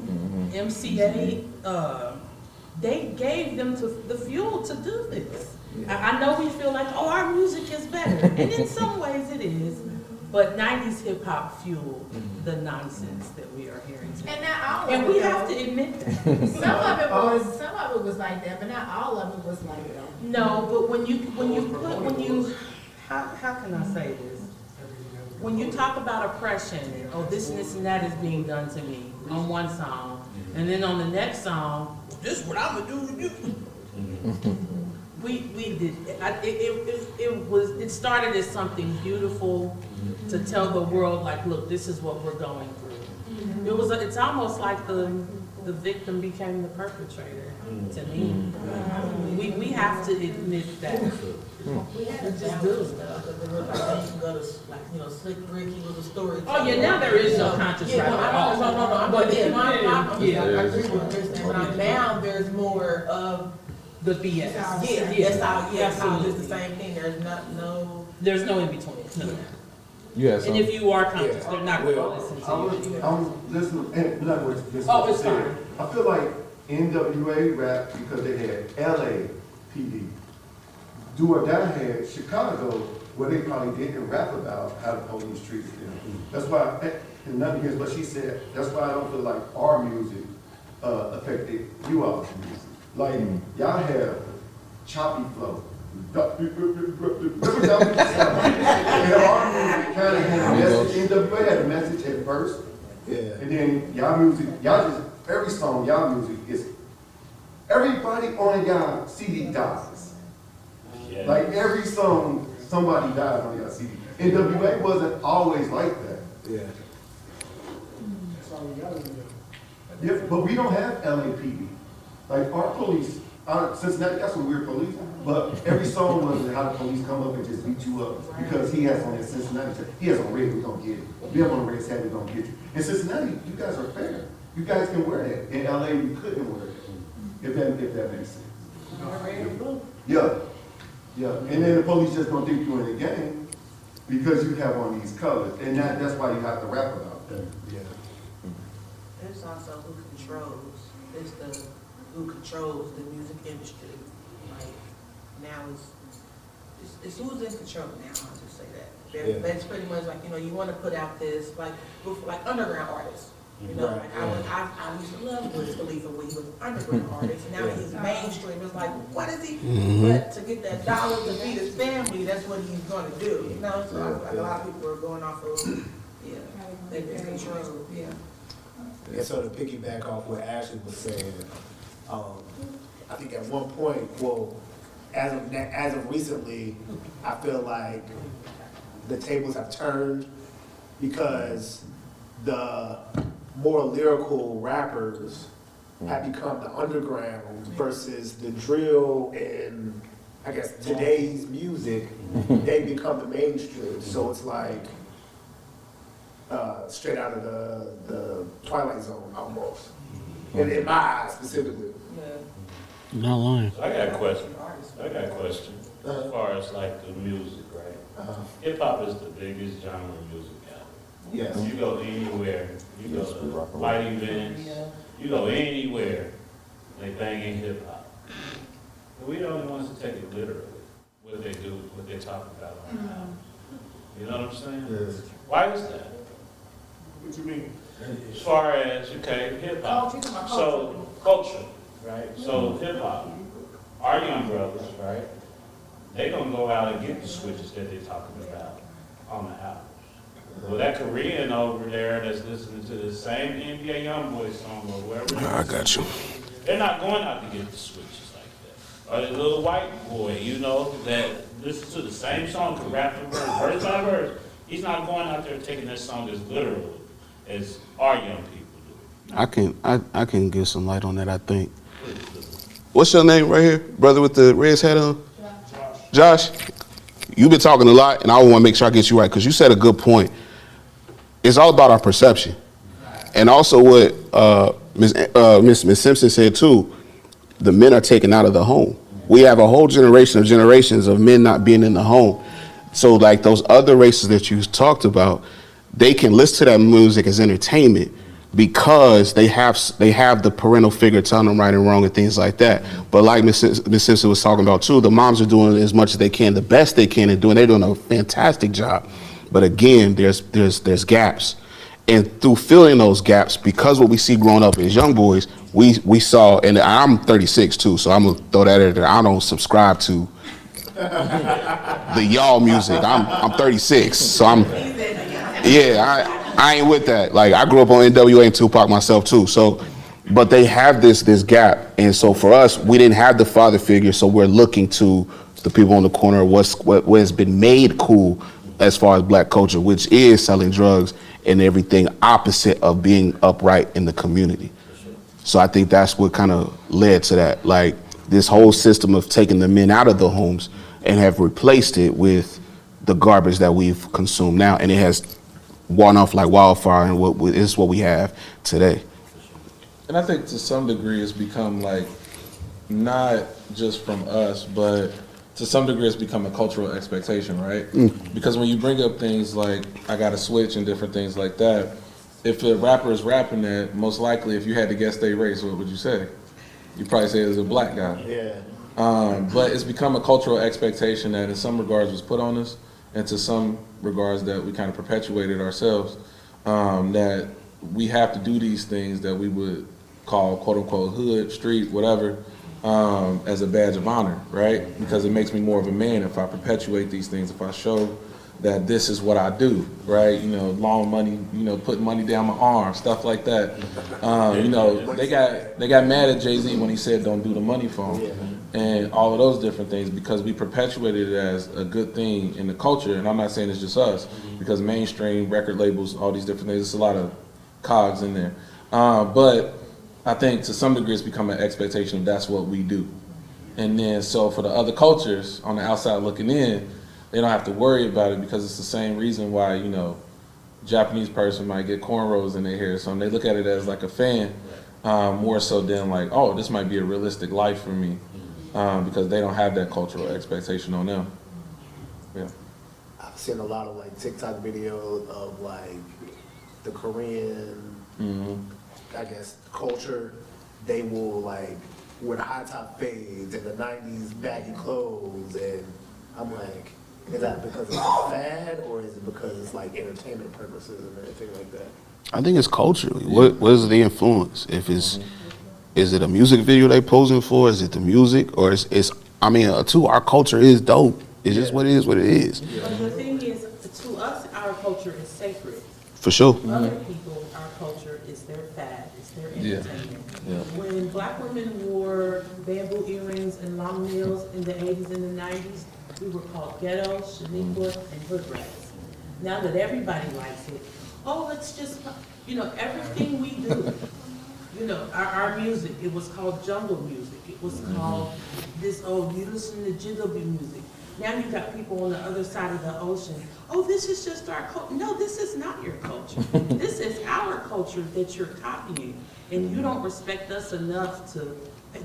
MC8, they gave them the fuel to do this. I know we feel like, oh, our music is better, and in some ways it is, but 90s hip hop fueled the nonsense that we are hearing today. And not all of And it, we though. have to admit that. Some of it was like that, but not all of it was like that. No, but how can I say this? When you talk about oppression, oh, this and this and that is being done to me on one song, and then on the next song, this is what I'm gonna do to you. We did. It started as something beautiful to tell the world, like, look, this is what we're going through. It's almost like the victim became the perpetrator to me. We have to admit that. We had to just do stuff, because it was like, you go to, like, you know, Slick Rick, he was a story. Oh yeah, now there is no conscious rap at all. No, but yeah, I agree with Chris, but now there's more of The BS. yes, absolutely, it's the same thing, There's no in between. No. You have And some. if you are conscious, they're not going to listen to you. I'm listening, and not what this Oh, it's said. fine. I feel like NWA rap because they had LAPD. Do or Die had Chicago, where they probably didn't rap about how the police treated them. That's why, and nothing against what she said, that's why I don't feel like our music affected you all's music. Like, y'all have choppy flow. And our music kind of had a message. NWA had a message at first. Yeah. And then y'all music, y'all just, every song, y'all music is, everybody on y'all CD dies. Yeah. Like every song, somebody died on y'all CD. NWA wasn't always like that. Yeah. That's all we got to do. Yeah, but we don't have LAPD. Like our police, Cincinnati got some weird police, but every song wasn't how the police come up and just beat you up because he has on that Cincinnati. He has on red, we gonna get it. We have on a red hat, we gonna get you. In Cincinnati, you guys are fair. You guys can wear that. In LA, you couldn't wear it. If that makes sense. Yeah. Yeah. And then the police just gonna think you in the game because you have on these colors. And that's why you have to rap about that. Yeah. It's also who controls the music industry. Like, now it's who's in control now, I'll just say that. Yeah. That's pretty much like, you know, you want to put out this, like underground artists. You know, Right, like I used to love Wiz Khalifa when he was an underground artist, and now he's mainstream. It's like, what is he? But to get that dollar to feed his family, that's what he's going to do. You know, so I feel like a lot of people are going off of, they've been controlled, And so to piggyback off what Ashley was saying, I think at one point, well, as of recently, I feel like the tables have turned because the more lyrical rappers have become the underground versus the drill and I guess today's music, they become the mainstream. So it's like straight out of the Twilight Zone almost. In my eyes specifically. Not lying. So I got a question. As far as like the music, right? Hip hop is the biggest genre of music out there. Yes. You go anywhere, you go to light events, you go anywhere, they banging hip hop. But we the only ones to take it literally, what they do, what they talk about on the album. You know what I'm saying? Yes. Why is that? What you mean? As far as, okay, hip hop. So, culture, right? So, hip hop, our young brothers, right? They gonna go out and get the switches that they talking about on the albums. Well, that Korean over there that's listening to the same NBA Youngboy song or wherever. I got you. They're not going out to get the switches like that. Or the little white boy, you know, that listens to the same song, can rap the verse by verse. He's not going out there taking that song as literal as our young people do. I can get some light on that, I think. What's your name right here? Brother with the red hat on? Josh. You've been talking a lot, and I want to make sure I get you right, because you said a good point. It's all about our perception. And also what Miss Simpson said, too, the men are taken out of the home. We have a whole generations of men not being in the home. So, like those other races that you talked about, they can listen to that music as entertainment because they have the parental figure telling them right and wrong and things like that. But like Miss Simpson was talking about too, the moms are doing as much as they can, the best they can, and they're doing a fantastic job. But again, there's gaps, and through filling those gaps, because what we see growing up as young boys, we saw, and I'm 36 too, so I'm gonna throw that in there. I don't subscribe to the y'all music. I'm 36, so I ain't with that. Like, I grew up on NWA and Tupac myself too. So, but they have this gap, and so for us, we didn't have the father figure. So we're looking to the people on the corner. What has been made cool as far as black culture, which is selling drugs and everything opposite of being upright in the community. So I think that's what kind of led to that. Like this whole system of taking the men out of the homes and have replaced it with the garbage that we've consumed now, and it has worn off like wildfire, and what is what we have today. And I think to some degree it's become like, not just from us, but to some degree it's become a cultural expectation, right? Because when you bring up things like I Gotta Switch and different things like that, if a rapper is rapping that, most likely if you had to guess their race, what would you say? You'd probably say it was a black guy. Yeah. But it's become a cultural expectation that in some regards was put on us, and to some regards that we kind of perpetuated ourselves, that we have to do these things that we would call quote unquote hood, street, whatever, as a badge of honor, right? Because it makes me more of a man if I perpetuate these things, if I show that this is what I do, right? You know, long money, you know, putting money down my arm, stuff like that. You know, they got mad at Jay-Z when he said don't do the money phone, and all of those different things, because we perpetuated it as a good thing in the culture. And I'm not saying it's just us, because mainstream record labels, all these different things, there's a lot of cogs in there. But I think to some degree it's become an expectation of that's what we do. And then so for the other cultures on the outside looking in, they don't have to worry about it, because it's the same reason why, you know, Japanese person might get cornrows in their hair. So they look at it as like a fan, more so than like, oh, this might be a realistic life for me, because they don't have that cultural expectation on them. Yeah. I've seen a lot of like TikTok videos of like the Korean, I guess, culture. They will like wear the high top fades and the 90s baggy clothes, and I'm like, is that because it's a fad, or is it because it's like entertainment purposes and everything like that? I think it's culturally. What is the influence? If it's is it a music video they posing for? Is it the music, or it's I mean, too, our culture is dope. It's just what it is. What it is. But the thing is, to us, our culture is sacred. For sure. Other people, our culture is their fad. that. It's their Yeah. entertainment. Yeah. When black women wore bamboo earrings and long nails in the 80s and the 90s, we were called ghetto, Shaniqua, and hood rats. Now that everybody likes it, oh, it's just, you know, everything we do. You know, our music, it was called jungle music. It was called this, oh, you listen to jiggly music. Now you got people on the other side of the ocean. Oh, this is just our culture. No, this is not your culture. This is our culture that you're copying. And you don't respect us enough to,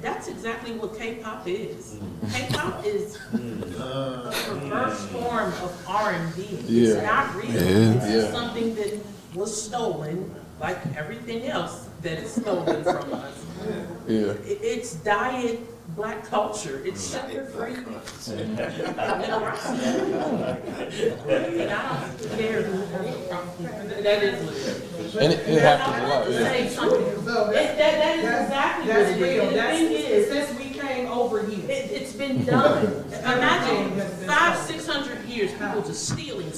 that's exactly what K-pop is. K-pop is a perverse form of R&B. Yeah. It's not real. Yeah. It's just something that was stolen, like everything else that is stolen from us. Yeah. It's diet black culture. It's sugar free. And I don't care who has a problem. That is what it is. And it happens a lot. To Yeah. say something. That is exactly what That's it real. is. And the thing is, Since we came over here. it's been done. Imagine 500-600 years, people just stealing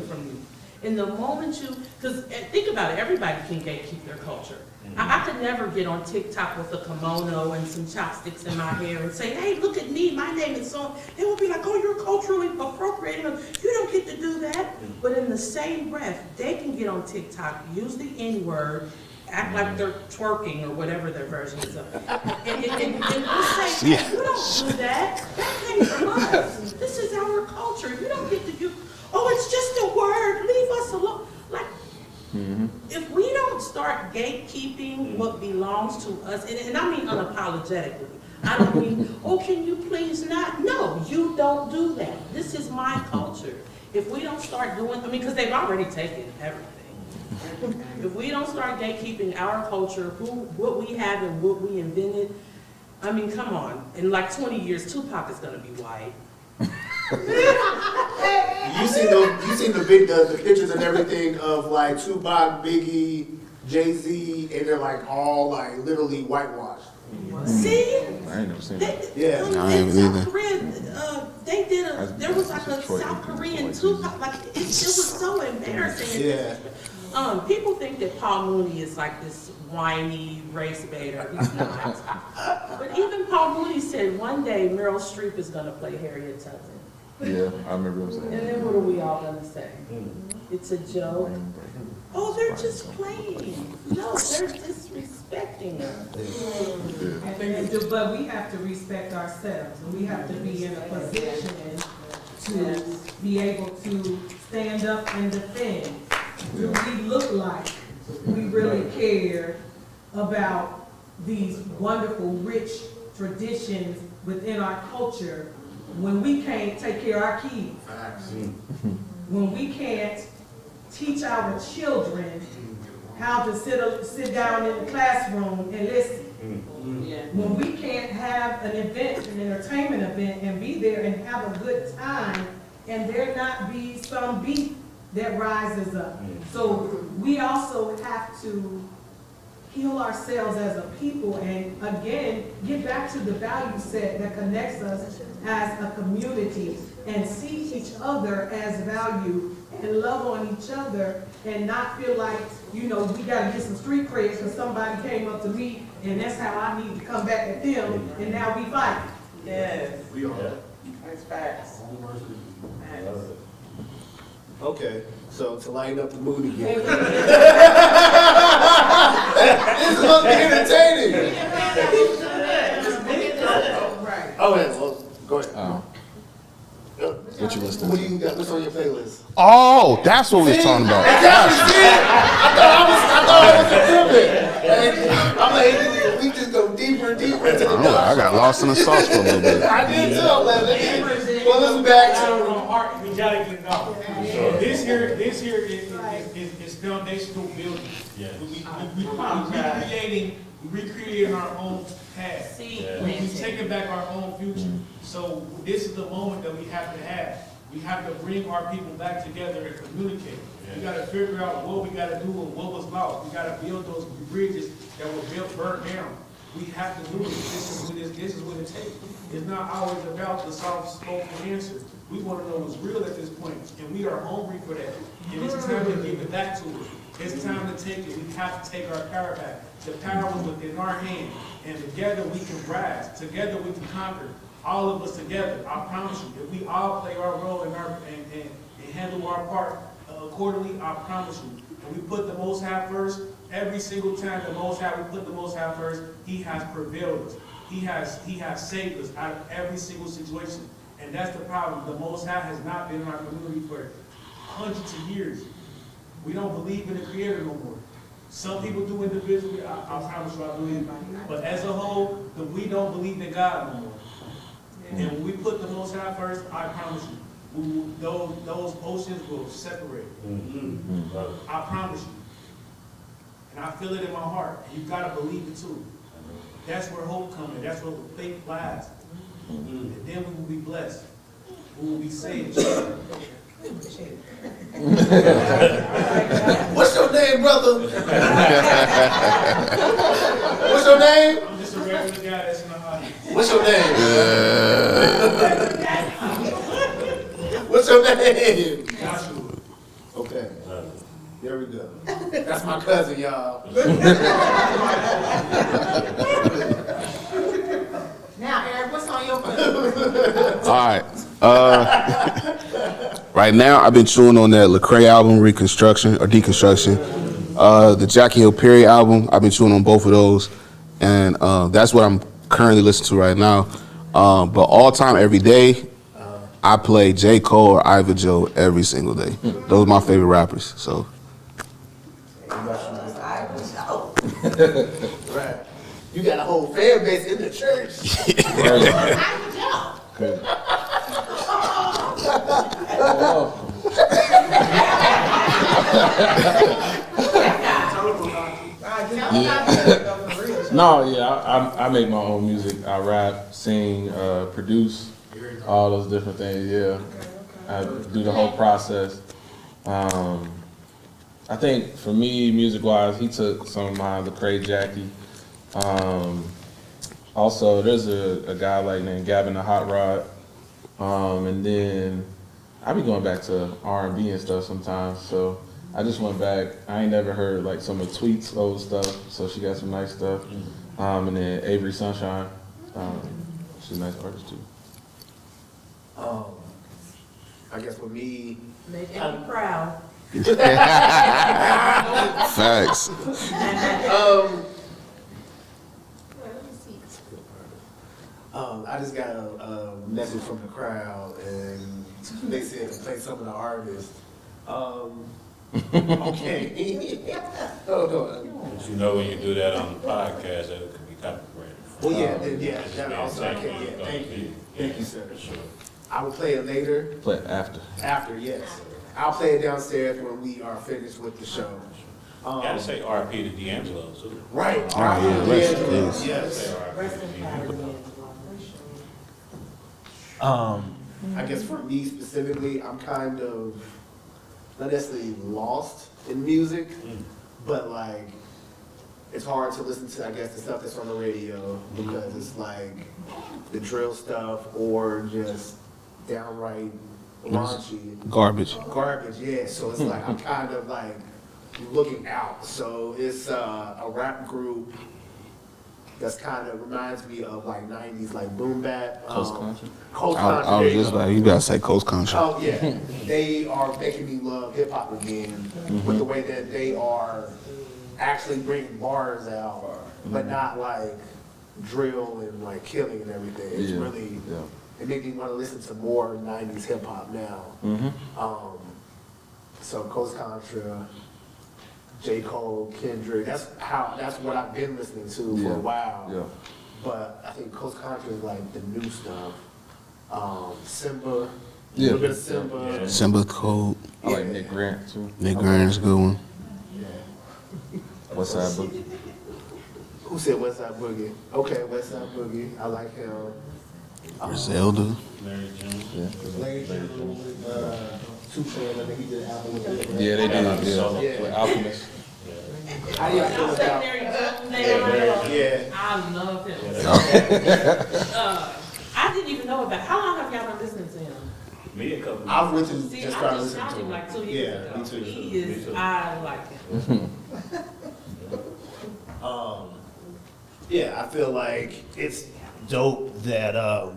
from you. And the moment you, because think about it, everybody can gatekeep their culture. I could never get on TikTok with a kimono and some chopsticks in my hair and say, hey, look at me, my name is so. They will be like, oh, you're culturally appropriating. You don't get to do that. But in the same breath, they can get on TikTok, use the N-word, act like they're twerking or whatever their version is of it. And say, hey, you don't do that. That came from us. This is our culture. You don't get to do, oh, it's just a word. Leave us alone. Like, if we don't start gatekeeping what belongs to us, and I mean unapologetically, I don't mean, oh, can you please not? No, you don't do that. This is my culture. If we don't start doing, I mean, because they've already taken everything. If we don't start gatekeeping our culture, what we have and what we invented, I mean, come on. In like 20 years, Tupac is going to be white. You seen the pictures and everything of like Tupac, Biggie, Jay-Z, and they're like all like literally whitewashed. See? I ain't never seen that. Yeah. No, I haven't either. South Korea, they did there was like a South Korean Tupac, like it was so embarrassing. Yeah. People think that Paul Mooney is like this whiny race baiter. He's not. But even Paul Mooney said one day Meryl Streep is going to play Harriet Tubman. Yeah, I remember him saying And then what are we all going to say? It's a joke. Oh, they're just playing. No, they're disrespecting us. I think, but we have to respect ourselves, and we have to be in a position to be able to stand up and defend. Do we look like we really care about these wonderful, rich traditions within our culture when we can't take care of our kids? When we can't teach our children how to sit down in the classroom and listen? When we can't have an event, an entertainment event, and be there and have a good time, and there not be some beef that rises up. So we also have to heal ourselves as a people and again get back to the value set that connects us as a community and see each other as value and love on each other and not feel like, you know, we gotta get some street cred because somebody came up to me and that's how I need to come back at them and now we fight. Yes, We are. that's facts. Okay, so to lighten up the mood again. This is supposed to be entertaining. Right. Oh, yeah, well, go ahead. What you listening What to? do you got? What's on your playlist? Oh, that's what we was talking about. Exactly. See? I thought I was a I'm like, we just go deeper and deeper into the I got lost in the sauce for a little bit. I did too, man. Well, let's back to Art, we gotta get it off. This here is foundational building. Yes. We recreating our own past. See, We taking back our own future. So this is the moment that we have to have. We have to bring our people back together and communicate. We gotta figure out what we gotta do and what was lost. We gotta build those bridges that were burnt down. We have to do it. This is what it takes. It's not always about the soft-spoken answer. We want to know what's real at this point, and we are hungry for that. And it's time to give it back to us. It's time to take it. We have to take our power back. The power is within our hand, and together we can rise. Together we can conquer. All of us together. I promise you, if we all play our role and handle our part accordingly, I promise you. And we put the Most High first. Every single time we put the Most High first, He has prevailed us. He has saved us out of every single situation. And that's the problem. The Most High has not been in our community for hundreds of years. We don't believe in the Creator no more. Some people do individually, I promise you I believe. But as a whole, we don't believe in God no more. And when we put the Most High first, I promise you, those oceans will separate. I promise you. And I feel it in my heart. And you gotta believe it too. That's where hope comes in. That's where the faith lies. And then we will be blessed. We will be saved. What's your name, brother? What's your name? I'm just a regular guy that's in the audience. What's your name? What's your name? Joshua. Okay. There we go. That's my cousin, y'all. Now, Eric, what's on your playlist? All right. Right now, I've been chewing on that Lecrae album, Reconstruction or Deconstruction. The Jackie Hill Perry album, I've been chewing on both of those. And that's what I'm currently listening to right now. But all time, every day, I play J. Cole or Iva Joe every single day. Those are my favorite rappers. So. Right. You got a whole fan base in the church. No, yeah, I make my own music. I rap, sing, produce, all those different things. Yeah, I do the whole process. I think for me, music-wise, he took some of mine, Lecrae, Jackie. Also, there's a guy like named Gavin the Hot Rod. And then I be going back to R&B and stuff sometimes. So I just went back. I ain't never heard like some of Tweet's old stuff. So she got some nice stuff. And then Avery Sunshine. She's a nice artist too. I guess for me, Make me proud. Facts. I just got a message from the crowd, and they said to play some of the artists. Okay. Hold on. But you know when you do that on the podcast, that could be copyrighted. Well, yeah, that also I can. Yeah, thank you, sir. Sure. I will play it later. Play it after. After, yes. I'll play it downstairs when we are finished with the show. Gotta say RP to D'Angelo too. Right. yeah, rest in D'Angelo, peace. yes. Rest in power. I guess for me specifically, I'm kind of not necessarily lost in music, but like it's hard to listen to, I guess, the stuff that's on the radio because it's like the drill stuff or just downright raunchy Garbage. garbage. Yeah, so it's like I'm kind of like looking out. So it's a rap group that's kind of reminds me of like 90s like boom bap. Coast Country. Coast I Country. was just like, you gotta say Coast Country. Oh yeah, they are making me love hip hop again with the way that they are actually bringing bars out, but not like drill and like killing and everything. It's really it made me want to listen to more 90s hip hop now. So Coast Contra, J. Cole, Kendrick. That's what I've been listening to for a while. Yeah. But I think Coast Contra is like the new stuff. Simba, a Yeah. little bit of Simba. Simba Code. I like Nick Grant too. Nick Grant's a good one. West Side Boogie. Who said West Side Boogie? Okay, West Side Boogie. I like him. Griselda. Larry Jones. Larry Jones, Tupac, I think he did an album with him. Yeah, they did. Yeah. Yeah. With Alchemist. How do y'all feel Y'all about? say Larry Jones' name? Yeah. I love him. I didn't even know about. How long have y'all been listening to him? Me a couple. I've listened, See, just I started just listening found to him him. like 2 years Yeah, ago. me too. He is, Me too. I like him. Yeah, I feel like it's dope that a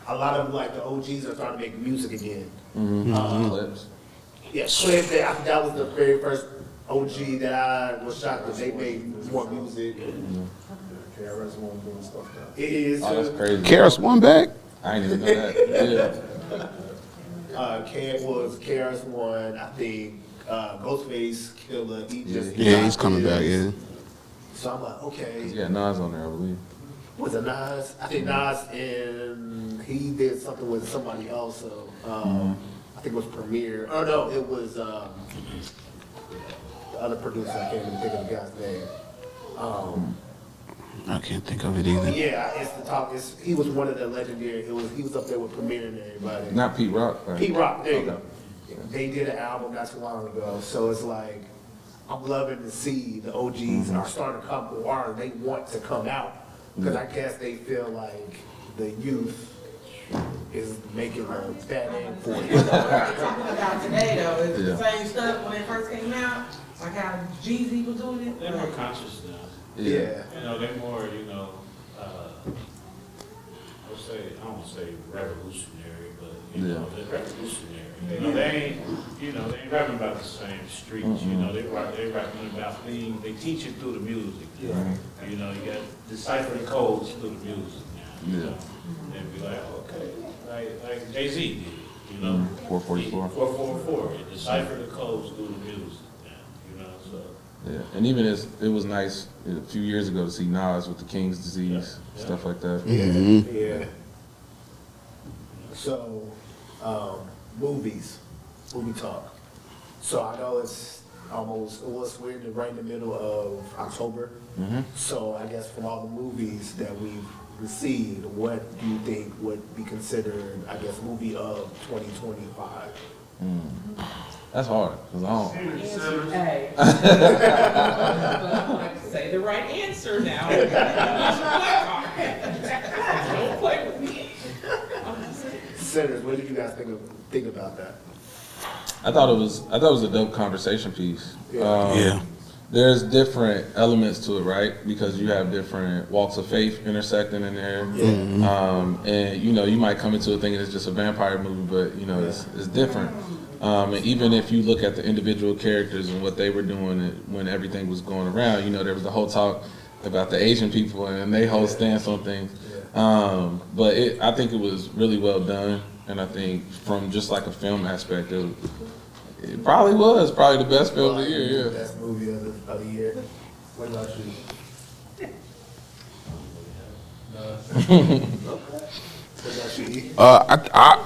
lot of like the OGs are starting to make music again. Clips. Yeah, Cliff, that was the very first OG that I was shocked that they made more music. KRS-One doing stuff now. It is. Oh, that's crazy. Karis one back. I didn't even know that. Yeah. KRS-One, I think, Ghostface, Killer, he just. Yeah, he's coming back. Yeah. So I'm like, okay. Yeah, Nas on there, I believe. Was it Nas? I think Nas, and he did something with somebody else. So, I think it was Premiere. Oh no, it was the other producer. I can't even think of the guy's name. I can't think of it either. Yeah, it's the top. He was one of the legendary. He was up there with Premiere and everybody. Not Pete Rock. Right? Pete Rock. There you Okay. go. They did an album not too long ago, so it's like I'm loving to see the OGs are starting to come, or they want to come out, because I guess they feel like the youth is making a bad name for it. Talking about today though, is Yeah. the same stuff when it first came out, like how Jeezy was doing it. They're more conscious now. Yeah. You know, they're more, I don't say revolutionary, but, they're revolutionary. You know, they ain't rapping about the same streets, they rapping about things, they teach it through the music. You know, you got to decipher the codes through the music now. You know? And be like, okay, like Jay-Z did, 444. 444, decipher the codes through the music now, so. Yeah, and even it was nice a few years ago to see Nas with the King's disease, stuff like that. Yeah. So, movie talk. So I know we're right in the middle of October. So I guess from all the movies that we've received, what do you think would be considered, I guess, movie of 2025? That's hard, because I don't. Hey. But I like to say the right answer now. Don't play with me. Sinners, what did you guys think about that? I thought it was a dope conversation piece. Yeah. There's different elements to it, right? Because you have different walks of faith intersecting in there. And you might come into it thinking it's just a vampire movie, but it's different. And even if you look at the individual characters and what they were doing when everything was going around, there was the whole talk about the Asian people and they whole stance on things. But I think it was really well done, and I think from just like a film aspect, it probably the best film of the year. Yeah. Best movie of the year. What about you?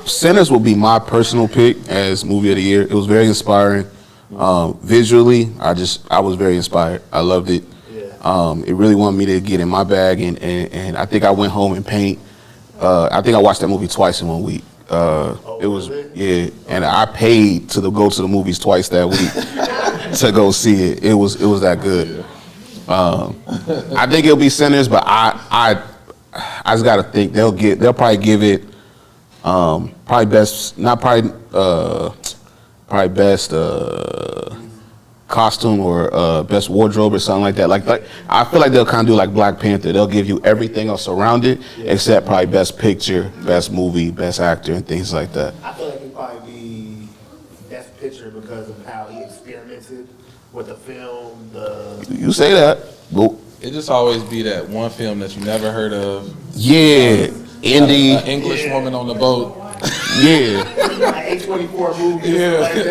Sinners will be my personal pick as movie of the year. It was very inspiring. Visually, I was very inspired. I loved it. It really wanted me to get in my bag, and I think I went home and paint. I think I watched that movie twice in 1 week. It was and I paid to go to the movies twice that week to go see it. It was that good. I think it'll be Sinners, but I just gotta think they'll probably give it probably best costume or best wardrobe or something like that. Like I feel like they'll kind of do like Black Panther. They'll give you everything else around it except probably best picture, best movie, best actor, and things like that. I feel like it'd probably be best picture because of how he experimented with the film. You say that, but It just always be that one film that you never heard of. Yeah, indie. An English woman on the boat. Yeah. A24 movie.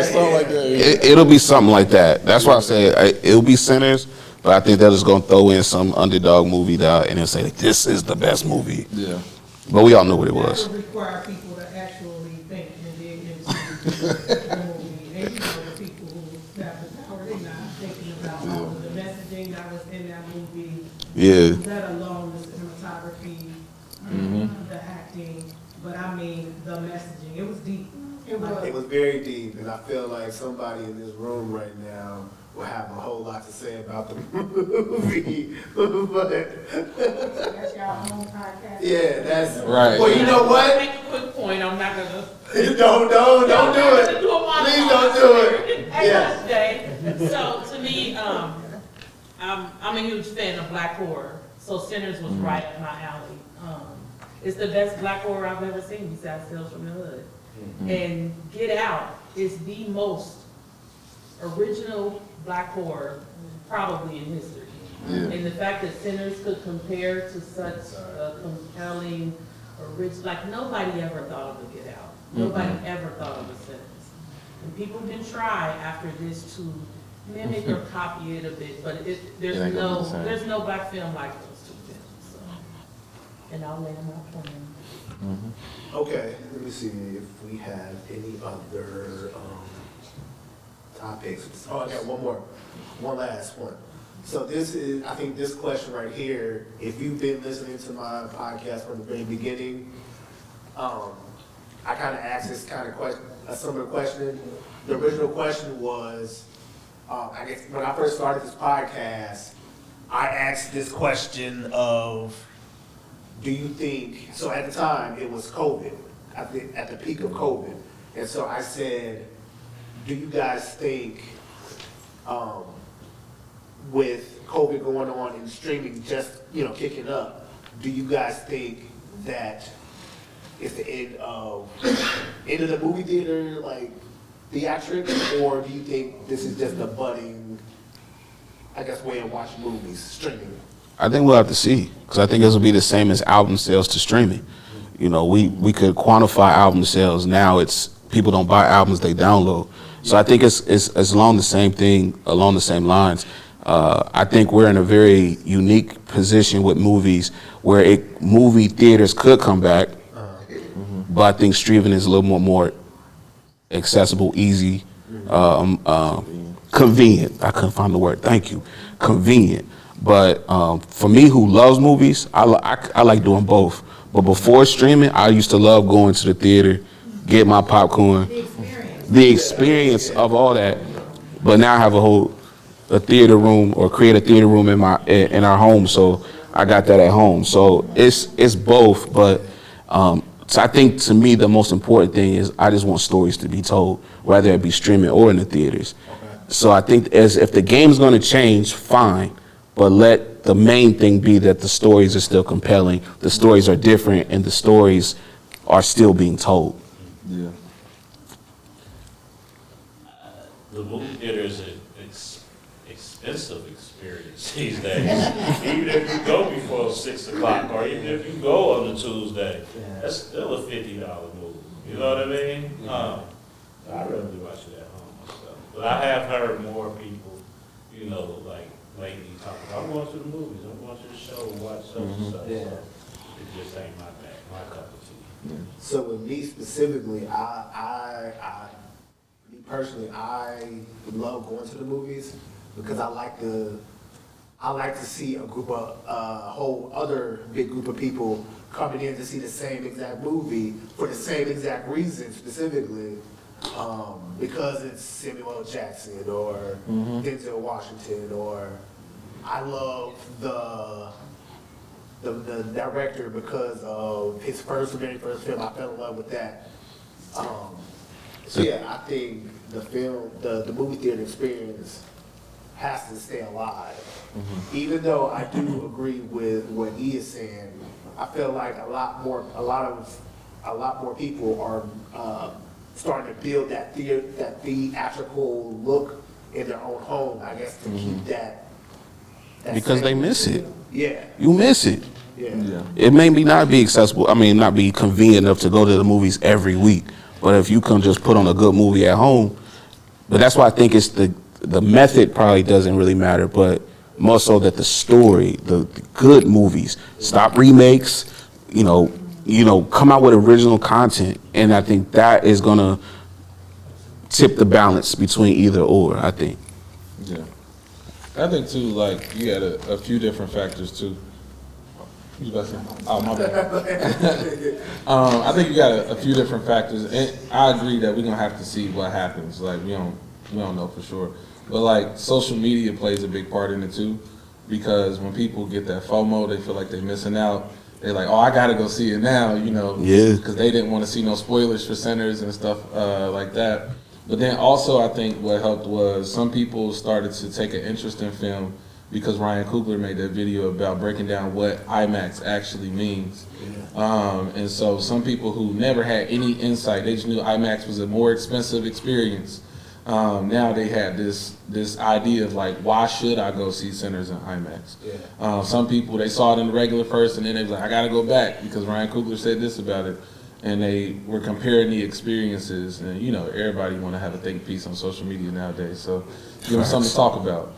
Something like that. It'll be something like that. That's why I say it'll be Sinners, but I think they're just gonna throw in some underdog movie and then say this is the best movie. Yeah. But we all know what it was. That would require people to actually think and dig into the movie. And the people who have the power, they're not thinking about all of the messaging that was in that movie. Yeah. Let alone the cinematography, the acting, but I mean the messaging. It was deep. It was very deep, and I feel like somebody in this room right now will have a whole lot to say about the movie. But That's your own podcast. yeah, that's right. Well, you know what? Make a quick point. I'm not gonna Don't do it. Please don't do it. Hey, Yeah. Jay. So to me, I'm a huge fan of black horror. So Sinners was right up my alley. It's the best black horror I've ever seen besides Tales from the Hood. And Get Out is the most original black horror probably in history. And the fact that Sinners could compare to such a compelling, like nobody ever thought of a Get Out. Nobody ever thought of a Sinners. And people can try after this to mimic or copy it a bit, but there's no black film like those two films. So. And I'll land my plane. Okay, let me see if we have any other topics. Oh, I got one last one. So this is, I think this question right here, if you've been listening to my podcast from the very beginning, I kind of asked this kind of question, a similar question. The original question was, I guess when I first started this podcast, I asked this question of, do you think, so at the time it was COVID, at the peak of COVID. And so I said, do you guys think, with COVID going on and streaming just, kicking up, do you guys think that it's the end of the movie theater, like theatrics, or do you think this is just a budding, I guess, way of watching movies, streaming? I think we'll have to see, because I think this will be the same as album sales to streaming. We could quantify album sales. Now it's people don't buy albums, they download. So I think it's along the same thing, along the same lines. I think we're in a very unique position with movies where movie theaters could come back, but I think streaming is a little more accessible, easy, convenient. I couldn't find the word. Thank you. Convenient. But for me, who loves movies, I like doing both. But before streaming, I used to love going to the theater, get my popcorn, the experience of all that. But now I have a theater room, or create a theater room in our home, so I got that at home. So it's both, but so I think to me the most important thing is I just want stories to be told, whether it be streaming or in the theaters. Okay. So I think if the game's going to change, fine, but let the main thing be that the stories are still compelling, the stories are different, and the stories are still being told. Yeah. The movie theater is an expensive experience these days. Even if you go before 6 o'clock, or even if you go on a Tuesday, that's still a $50 movie. You know what I mean? I'd rather watch it at home myself. But I have heard more people, like lately talking about, I'm going to the movies, I'm going to the show, watch such and such. Yeah. So it just ain't my cup of tea. So with me specifically, me personally, I love going to the movies because I like to see a whole other big group of people coming in to see the same exact movie for the same exact reason specifically, because it's Samuel L. Jackson or Denzel Washington, or I love the director because of his very first film. I fell in love with that. So yeah, I think the movie theater experience has to stay alive. Even though I do agree with what he is saying, I feel like a lot more people are starting to build that theatrical look in their own home. I guess to keep that Because they miss it. Yeah. You miss it. Yeah. It may not be accessible. Not be convenient enough to go to the movies every week. But if you can just put on a good movie at home, but that's why I think it's the method probably doesn't really matter, but more so that the story, the good movies, stop remakes, come out with original content, and I think that is gonna tip the balance between either or. I think. Yeah, I think too. Like you got a few different factors too. You about to say? Oh, my bad. I think you got a few different factors, and I agree that we're gonna have to see what happens. Like we don't know for sure, but like social media plays a big part in it too, because when people get that FOMO, they feel like they're missing out, they're like, oh, I gotta go see it now, you know, Yeah. because they didn't want to see no spoilers for Sinners and stuff like that. But then also, I think what helped was some people started to take an interest in film because Ryan Coogler made that video about breaking down what IMAX actually means. And so some people who never had any insight, they just knew IMAX was a more expensive experience. Now they had this idea of like, why should I go see Sinners in IMAX? Some people, they saw it in the regular first, and then they was like, I gotta go back because Ryan Coogler said this about it. And they were comparing the experiences, and you know, everybody want to have a think piece on social media nowadays, so give them something to talk about.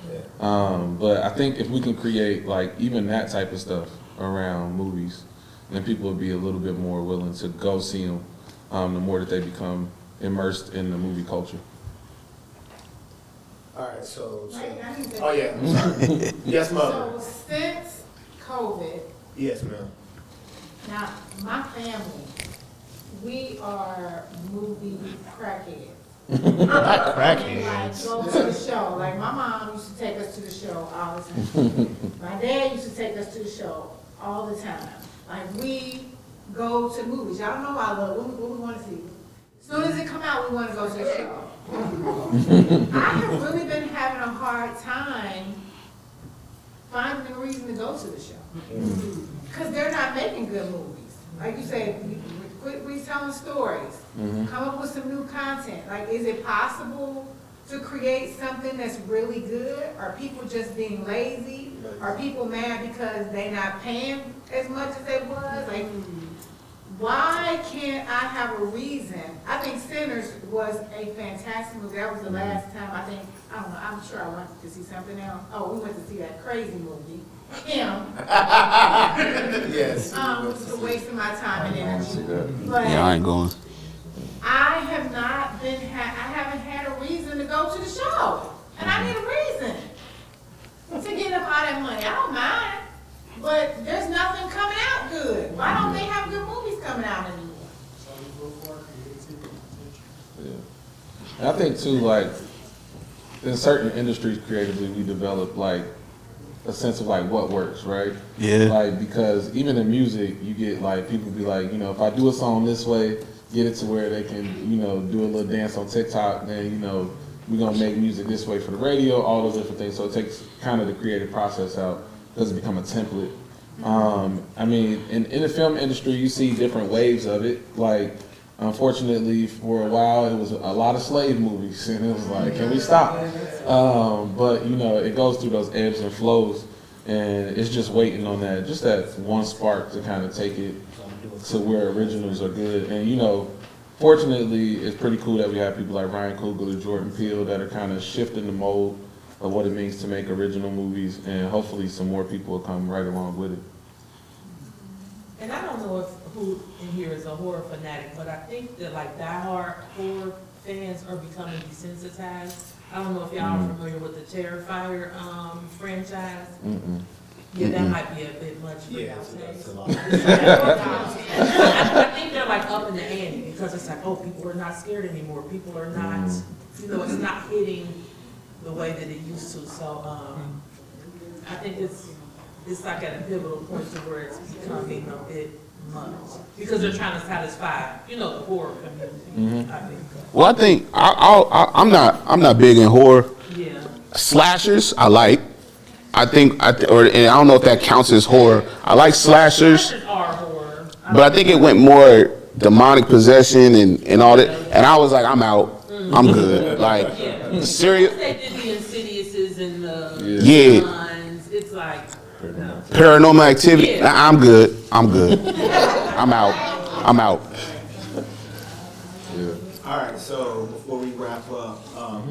But I think if we can create like even that type of stuff around movies, then people will be a little bit more willing to go see them. The more that they become immersed in the movie culture. All right, so Wait, I need to- oh yeah, I'm sorry. Yes, mother. So since COVID, Yes, ma'am. now, my family, we are movie crackheads. Not Like, crackheads. go to the show. Like, my mom used to take us to the show all the time. My dad used to take us to the show all the time. Like, we go to movies. Y'all know I love what we want to see. As soon as it come out, we want to go to the show. I have really been having a hard time finding a reason to go to the show. Because they're not making good movies. Like you said, quit retelling stories. Come up with some new content. Like, is it possible to create something that's really good? Are people just being lazy? Are people mad because they're not paying as much as they was? Like, why can't I have a reason? I think Sinners was a fantastic movie. That was the last time I think, I don't know, I'm sure I went to see something else. Oh, we went to see that crazy movie. Him. Yes. Which is a waste of my time and energy. But Yeah, I ain't going. I have not been, I haven't had a reason to go to the show. And I need a reason to get up all that money. I don't mind. But there's nothing coming out good. Why don't they have good movies coming out anymore? And I think too, like in certain industries creatively, we develop like a sense of like what works, right? Yeah. Like, because even in music, you get like people be like, you know, if I do a song this way, get it to where they can, you know, do a little dance on TikTok, then, you know, we're gonna make music this way for the radio, all those different things. So it takes kind of the creative process out, doesn't become a template. I mean, in the film industry, you see different waves of it. Like, unfortunately, for a while, it was a lot of slave movies, and it was like, can we stop? But you know, it goes through those ebbs and flows, and it's just waiting on that, just that one spark to kind of take it to where originals are good. And you know, fortunately, it's pretty cool that we have people like Ryan Coogler, Jordan Peele that are kind of shifting the mold of what it means to make original movies, and hopefully some more people will come right along with it. And I don't know if who in here is a horror fanatic, but I think that like diehard horror fans are becoming desensitized. I don't know if y'all are familiar with the Terrifier franchise. Yeah, that might be a bit much for y'all. That's a lot. I think they're like up in the ante because it's like, oh, people are not scared anymore. People are not, you know, it's not hitting the way that it used to. So I think it's like at a pivotal point to where it's becoming a bit much because they're trying to satisfy, you know, the horror community. I think. Well, I think I'm not big in horror. Yeah. Slashers, I like. I think, and I don't know if that counts as horror. I like slashers, Slashers are horror. but I think it went more demonic possession and all that. And I was like, I'm out. I'm good. Like, serious. They did the Insidiouses and the Yeah. Signs, it's like, Paranormal Activity. Yeah. I'm good. I'm out. I'm out. All right, so before we wrap up,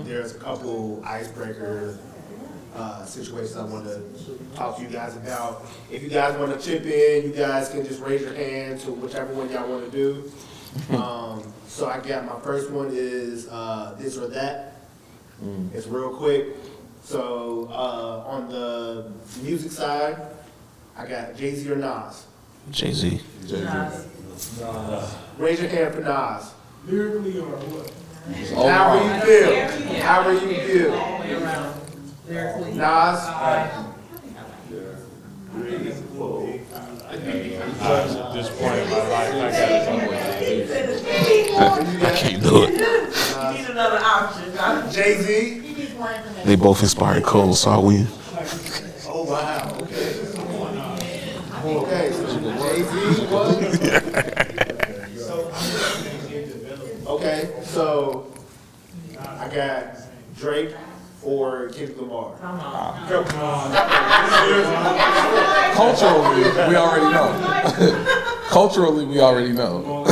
there's a couple icebreaker situations I want to talk to you guys about. If you guys want to chip in, you guys can just raise your hand to whichever one y'all want to do. So I got my first one is this or that. It's real quick. So on the music side, I got Jay-Z or Nas. Jay-Z. Nas. Raise your hand for Nas. Lyrically or what? However you feel. However you feel. all the way around. Lyrically. Nas. At this point in my life, I gotta I can't do it. You need another option. Jay-Z? They both inspired Cole, so I win. Oh, wow. Okay. Okay, so Jay-Z was? Okay, so I got Drake or Kendrick Lamar. Culturally, we already know. Culturally, we already know.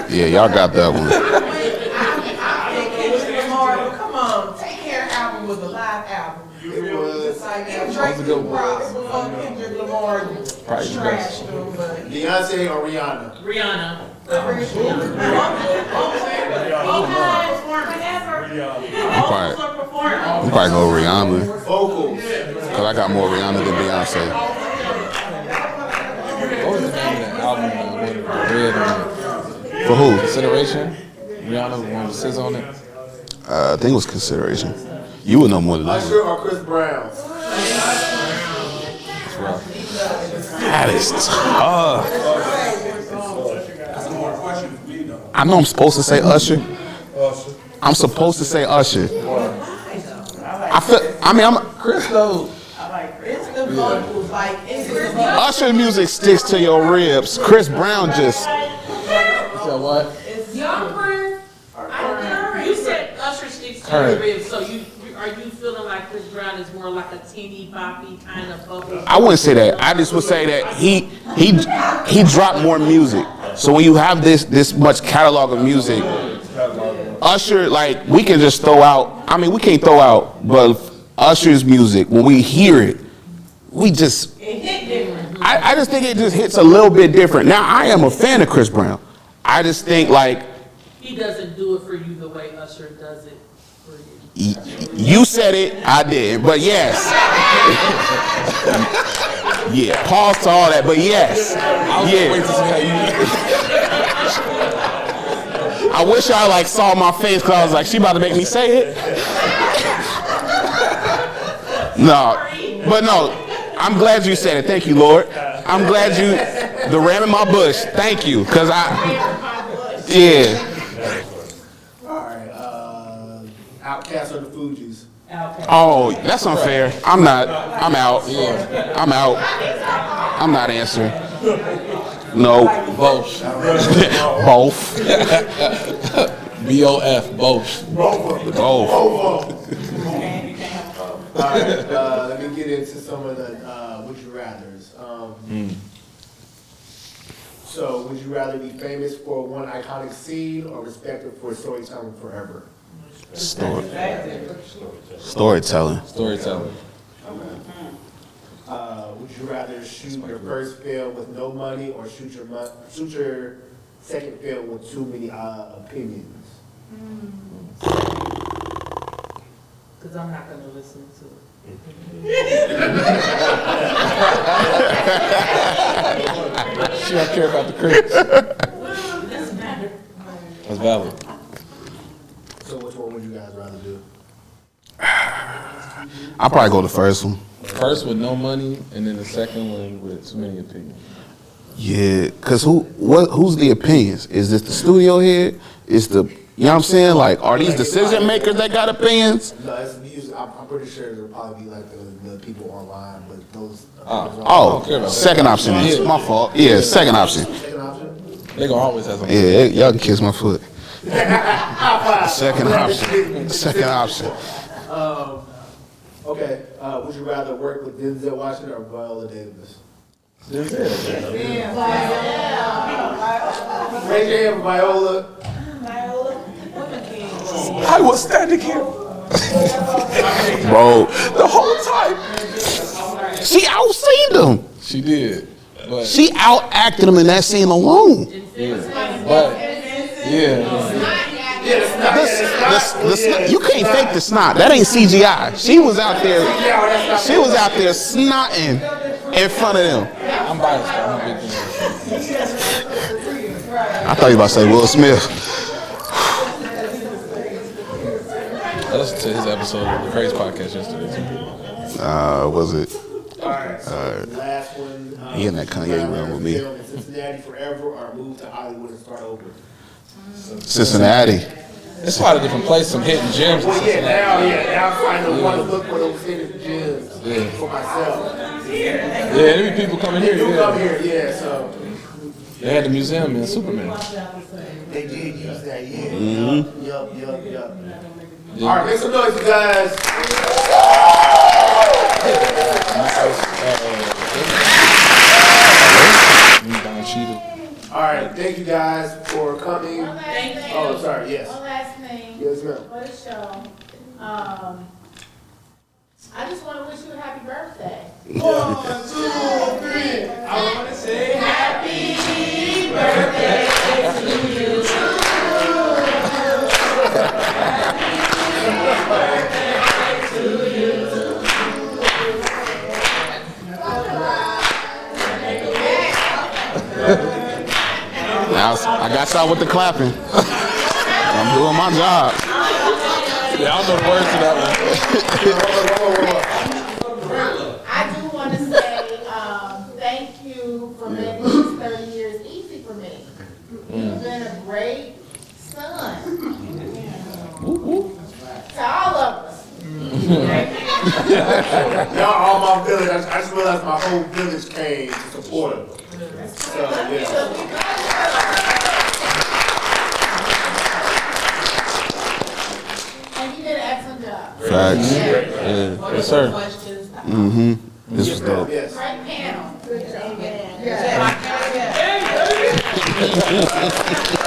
Yeah, y'all got that one. I think Kendrick Lamar, but come on, Take Care album was a live album. It was. It's like Drake good one. props before Kendrick Lamar Probably the best. trashed him, but. Beyonce or Rihanna? Rihanna. I'm probably go Rihanna. Vocals. Because I got more Rihanna than Beyonce. What was the name of that album with Red on it? For who? Consideration? Rihanna, the one with SZA on it? I think it was Consideration. You would know more than that. Usher or Chris Brown? It's rough. That is tough. I know I'm supposed to say Usher. I'm supposed to say Usher. I'm Chris, though. It's the vocals, like, it's the Usher music sticks to your ribs. Chris Brown just. So what? You said Usher sticks to your ribs, so are you feeling like Chris Brown is more like a teeny boppy kind of bubble? I wouldn't say that. I just would say that he dropped more music. So when you have this much catalog of music, Usher, like, we can just throw out. I mean, we can't throw out, but Usher's music, when we hear it, we just. It hit different. I just think it just hits a little bit different. Now, I am a fan of Chris Brown. I just think, like, He doesn't do it for you the way Usher does it for you. you said it, I did, but yes. Yeah, pause to all that, but yes. Yeah. I wish I like saw my face because I was like, she about to make me say it. No, but no, I'm glad you said it. Thank you, Lord. I'm glad the ram in my bush. Thank you, because yeah. All right, Outkast or the Fugees? Outkast. Oh, that's unfair. I'm out. Yeah, I'm out. I'm not answering. No. Both. Both. BOF, both. Both. All right, let me get into some of the would you rathers. So, would you rather be famous for one iconic scene or respected for storytelling forever? Storytelling. Storytelling. Would you rather shoot your first film with no money or shoot your second film with too many opinions? Because I'm not going to listen to it. She don't care about the critics. Doesn't matter. That's valid. So which one would you guys rather do? I'll probably go the first one. First with no money, and then the second one with too many opinions. Yeah, because who's the opinions? Is this the studio head? Is the, you know what I'm saying? Like, are these decision makers that got opinions? No, it's usually, I'm pretty sure it'll probably be like the people online, but those. Second option. My fault. Yeah, second option. Second option? They gonna always have something. Yeah, y'all can kiss my foot. Second option. Second option. Okay, would you rather work with Denzel Washington or Viola Davis? Raise your hand for Viola. I was standing here Bro, the whole time. she outseen them. She did, but She outacted them in that scene alone. but yeah. You can't fake the snot. That ain't CGI. She was out there snotting in front of them. I'm biased. I'm a big fan. I thought you were about to say Will Smith. I listened to his episode of the Crazy Podcast yesterday. Was it? All right, so the last one. He in that Kanye realm with me. Stay in Cincinnati forever or move to Hollywood and start over. Cincinnati. It's a lot of different places, some hidden gems. Well, now I'm trying to want to look for those hidden gems for myself. Yeah, there be people coming here. People come Yeah. here, yeah. So They had the museum in Superman. they did use that, yeah. Yup. All right, make some noise, you guys. All right, thank you guys for coming. Oh, sorry, yes. One last thing. Yes, ma'am. For the show. I just want to wish you a happy birthday. 1, 2, 3. I want to say happy birthday to you. Now I got started with the clapping. I'm doing my job. Yeah, I don't know the words to that one. I do want to say thank you for making these 30 years easy for me. You've been a great son to all of us. Y'all all my village. I just realized my whole village came to support him. So, yeah. And you did an excellent job. Facts. Yeah. Yes, sir. Questions. This was dope. Yes. Great panel. Good job. Yeah.